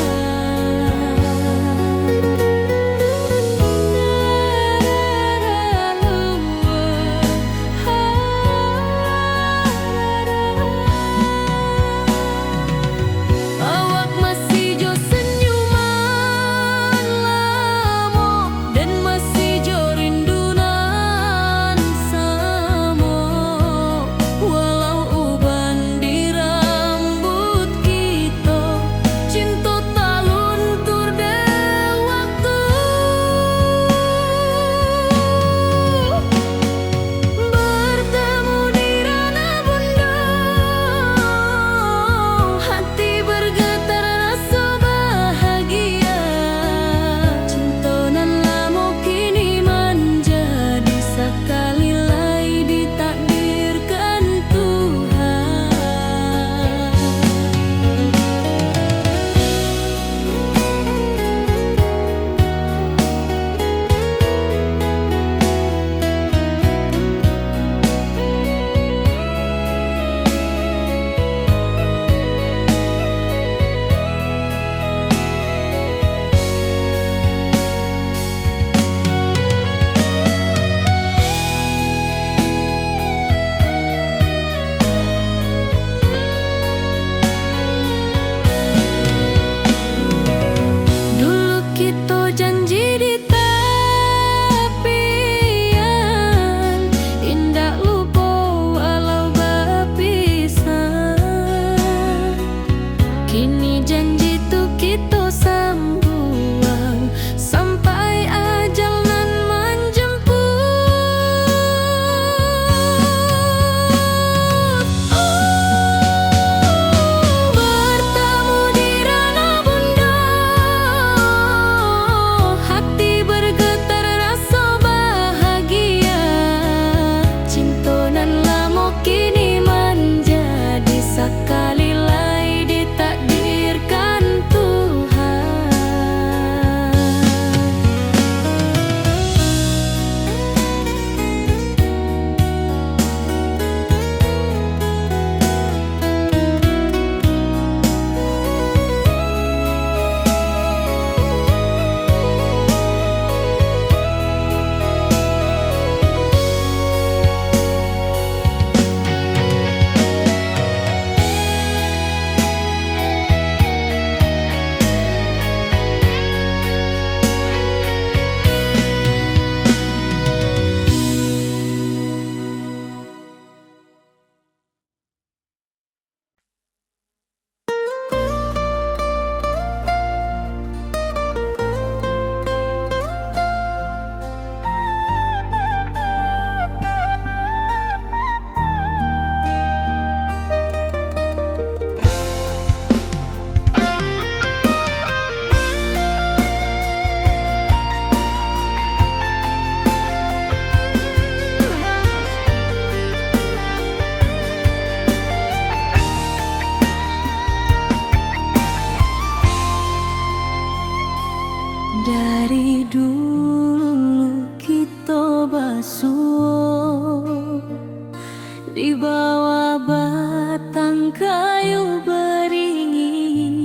di bawah batang kayu beringin.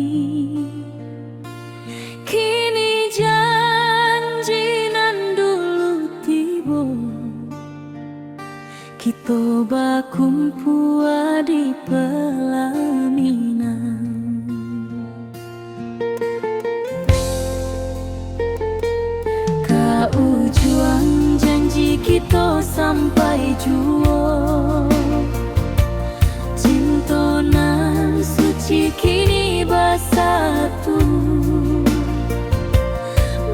Kini janji nan dulu tiba, kita bakumpul di pelaminan. Kau juang janji kita sampai jua, cinta nan suci kini bersatu.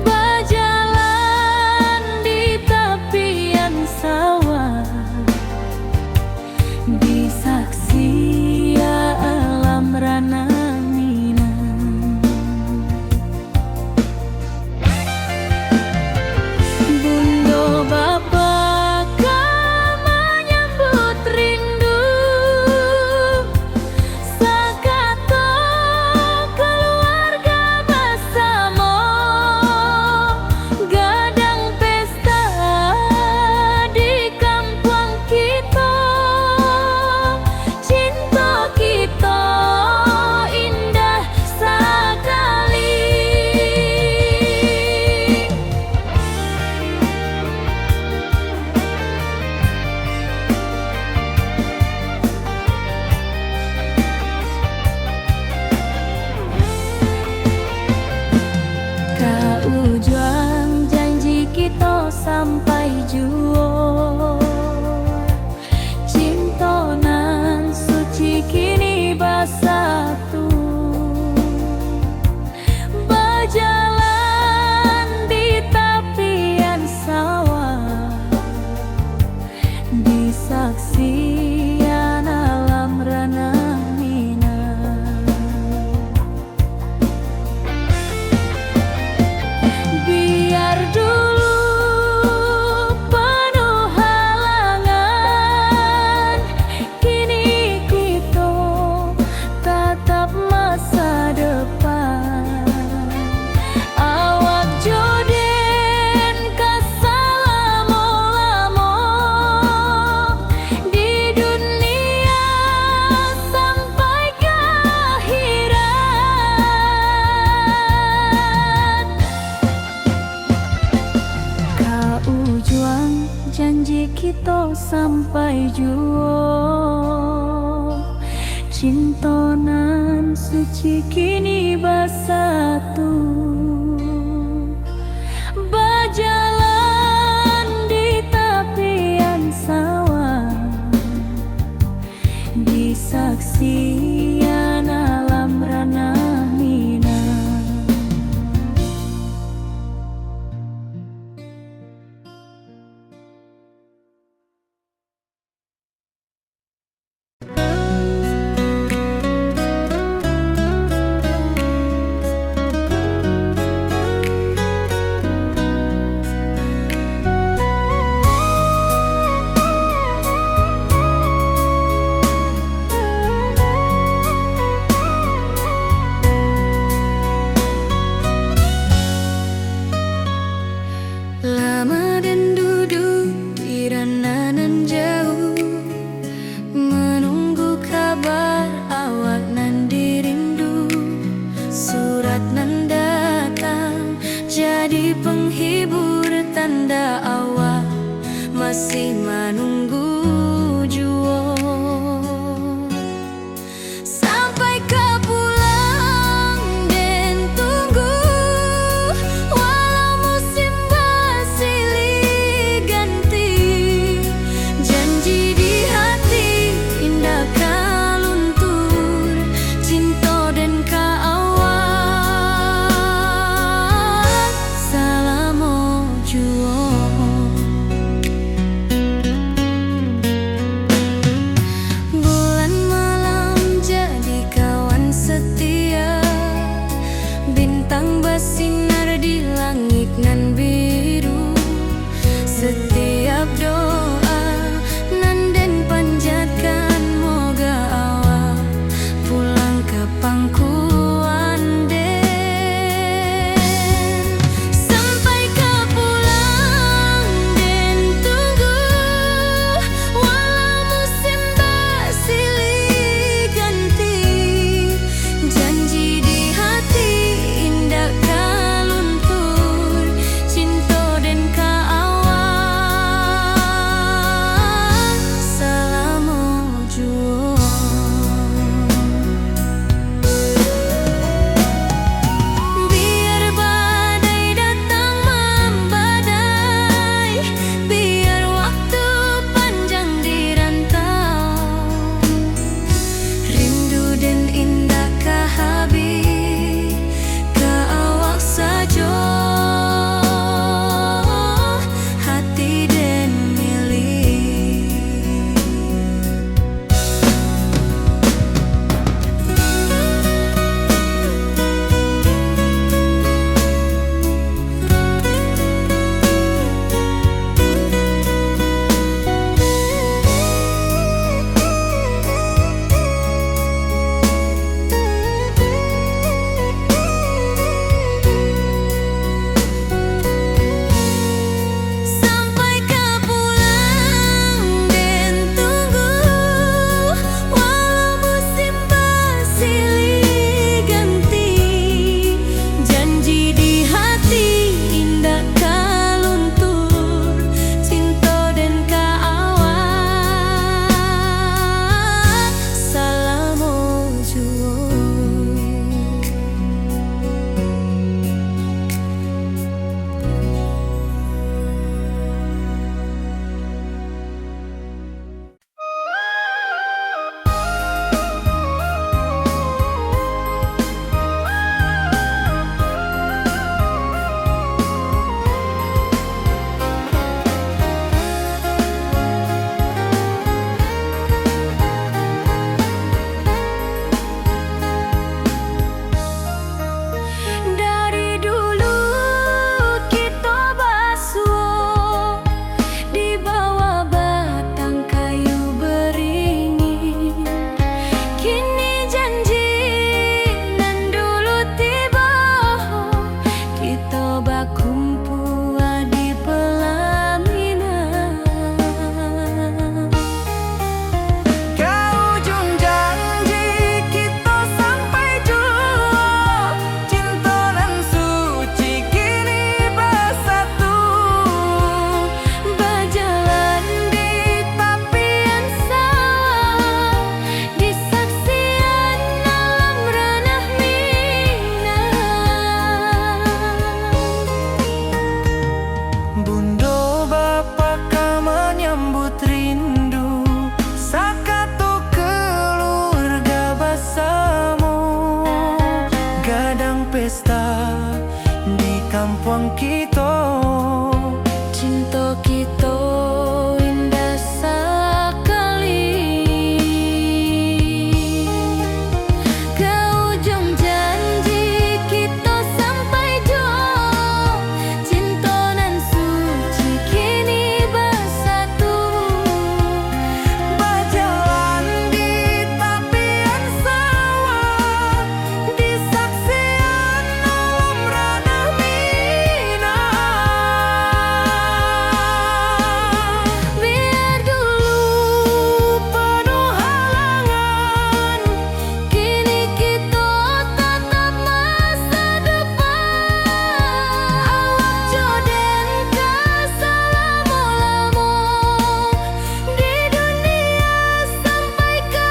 Berjalan di tepian sawah, di saksi alam rana Minang. Bunda bapa kau menyambut rindu, sakato keluarga bersama, gadang pesta di kampung kita. Cinta kita indah sekali. Kau juang janji kita sampai jua, cinta nan suci kini bersatu. Berjalan di tepian sawah, di saksian alam rana Minang. Biar dulu penuh halangan, kini kita tatap masa depan. Awak joden kasalamo-lamo di dunia sampai ke akhirat. Kau juang janji kita sampai jua, cinta nan suci kini bersatu. Berjalan di tepian sawah, di saksian alam rana Minang. Lama dan duduk di ranah jauh, menunggu kabar awak nan dirindu. Surat nan datang jadi penghibur, tanda awak masih menunggu jua. Sampai kau pulang dan tunggu, walau musim bersilih ganti. Janji di hati indah kau luntur, cinta dan kaawak salamo jua. wong kita. Cinta kita indah sekali. Ke ujung janji kita sampai jauh. Cinta nan suci kini bersatu. Berjalan di tepian sawah, di saksian alam ranah Minang. Biar dulu penuh halangan, kini kita tatap masa depan. Awak joden keselamo-lamo di dunia sampai ke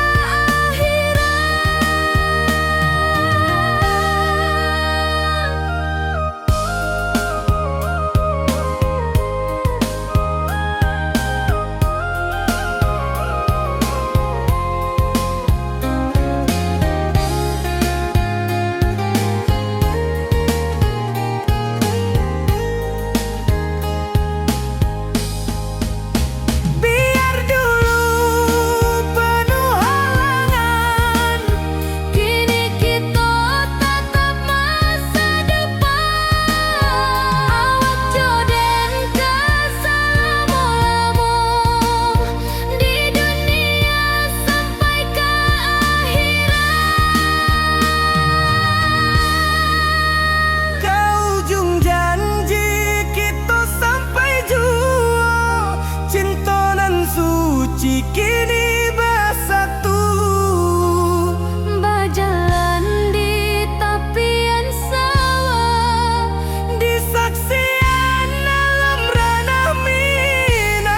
Biar dulu penuh halangan, kini kita tatap masa depan. Awak joden keselamo-lamo di dunia sampai ke ke ujung janji kita sampai jua. Cinta nan suci kini bersatu. berjalan di tepian sawah. Di saksian alam ranah Minang.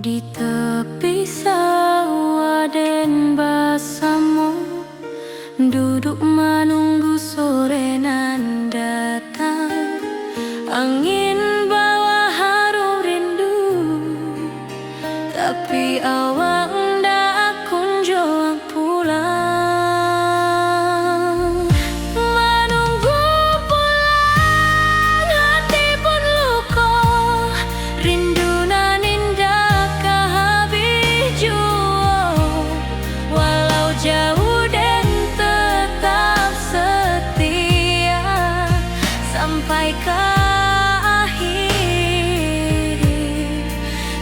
Di tepi sawah den basamu, duduk menunggu sore nan datang. Angin bawa harum rindu, tapi awak ndak kunjung pulang. Menunggu pulang, hati pun luka. Rindu nan indah habis jua, walau jauh dan tetap setia sampai ke akhir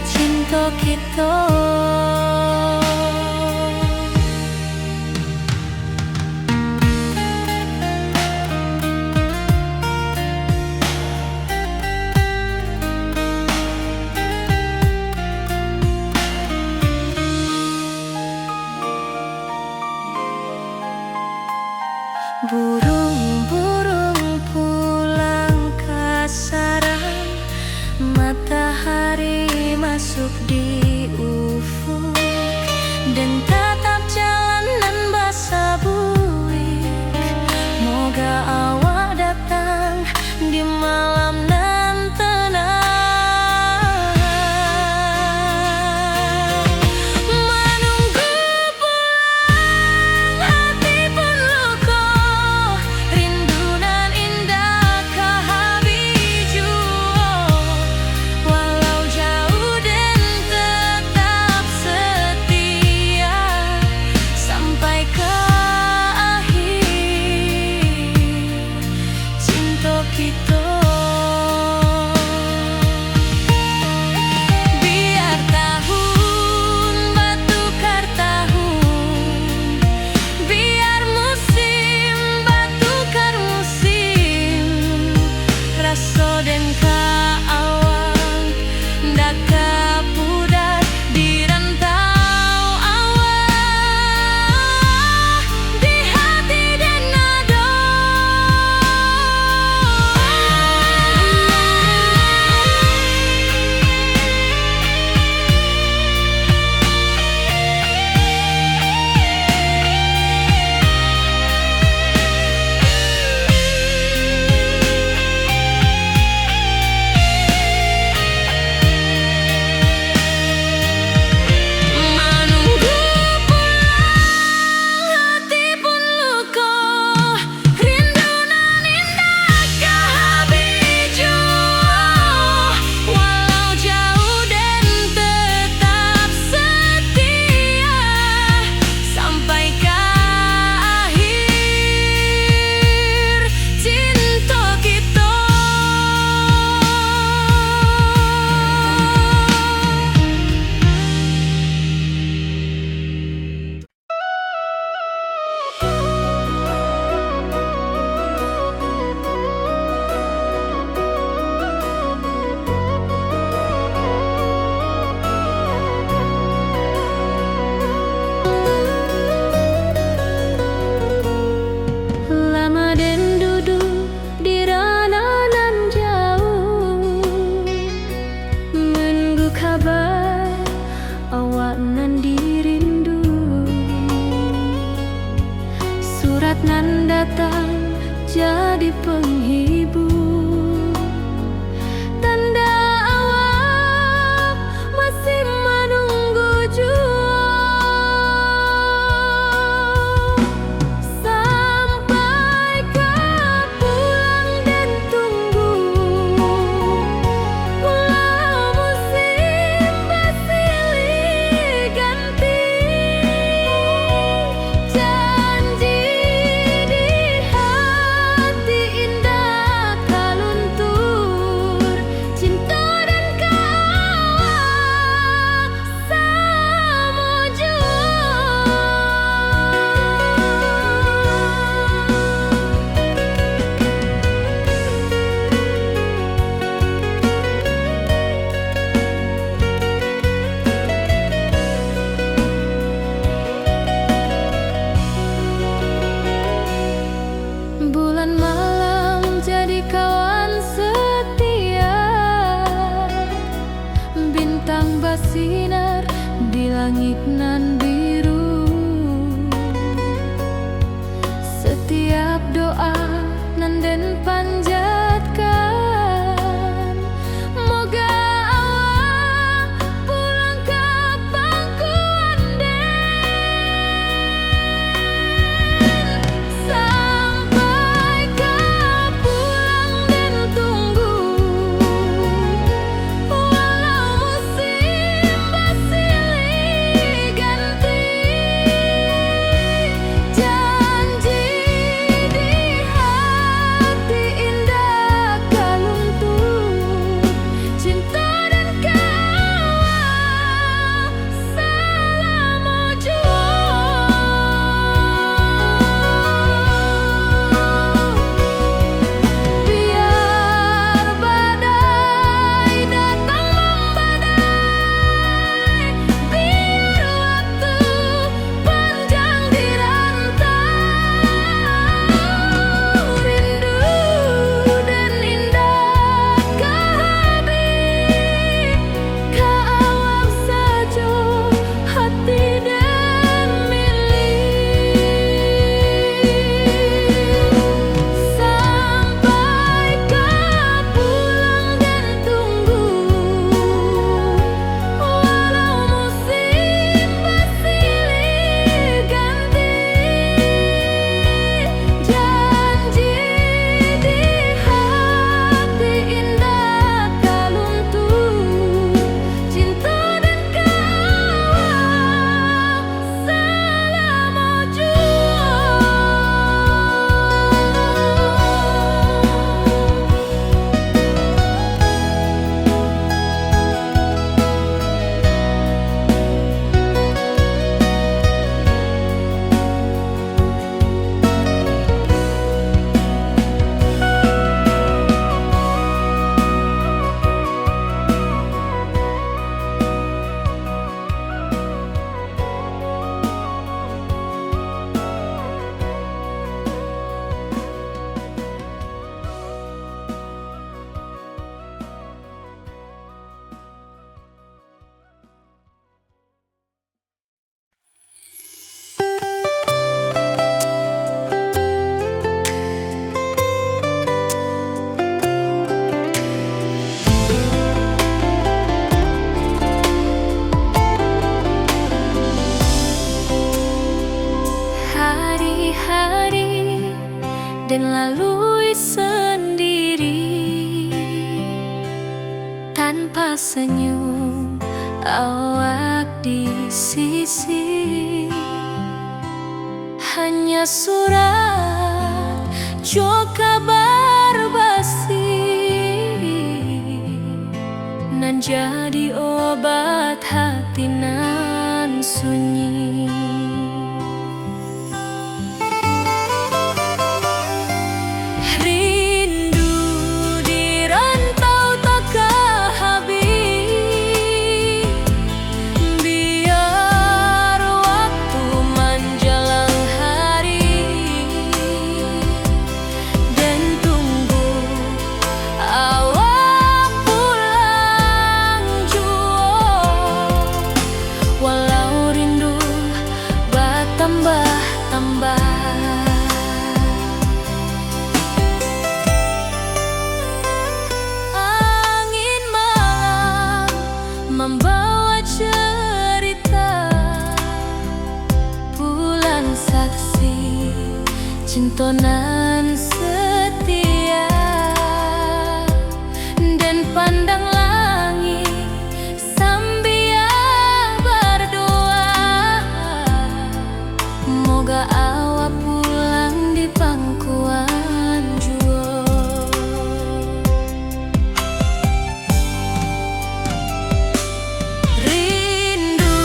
cinta kita. Burung-burung pulang ke sarang, matahari masuk di ufuk. dan lalui sendiri tanpa senyum awak di sisi. Hanya surat jo kabar basi nan jadi obat hati nan sunyi. Rindu di rantau takkan habis, biar waktu menjelang hari dan tunggu awak pulang jua. Walau rindu bertambah-tambah, angin malam membawa cerita, bulan saksi cintonan setia, dan pandang langit sambil berdoa, moga awak pulang di pangkuan jua. Rindu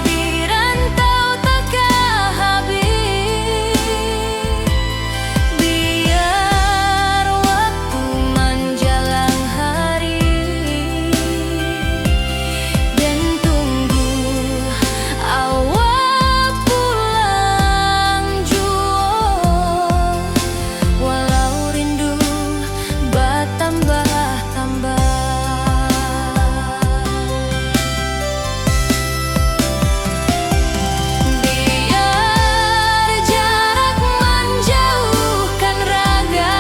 di rantau takkan habis, biar waktu menjelang hari dan tunggu awak pulang jua. Walau rindu bertambah-tambah, biar jarak menjauhkan raga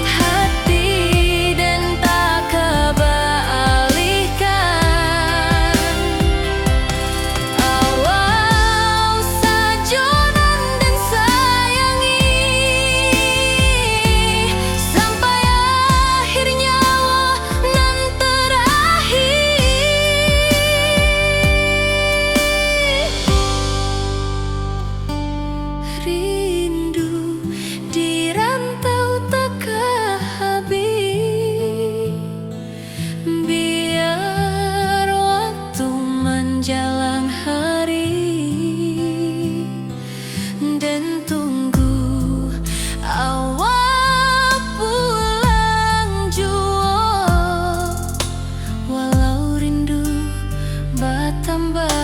hati dan tak kebalikan. Awal sajonan dan sayangi sampai akhir nyawa nan terakhir. Rindu di rantau takkan habis, biar waktu menjelang hari dan tunggu awak pulang jua. Walau rindu bertambah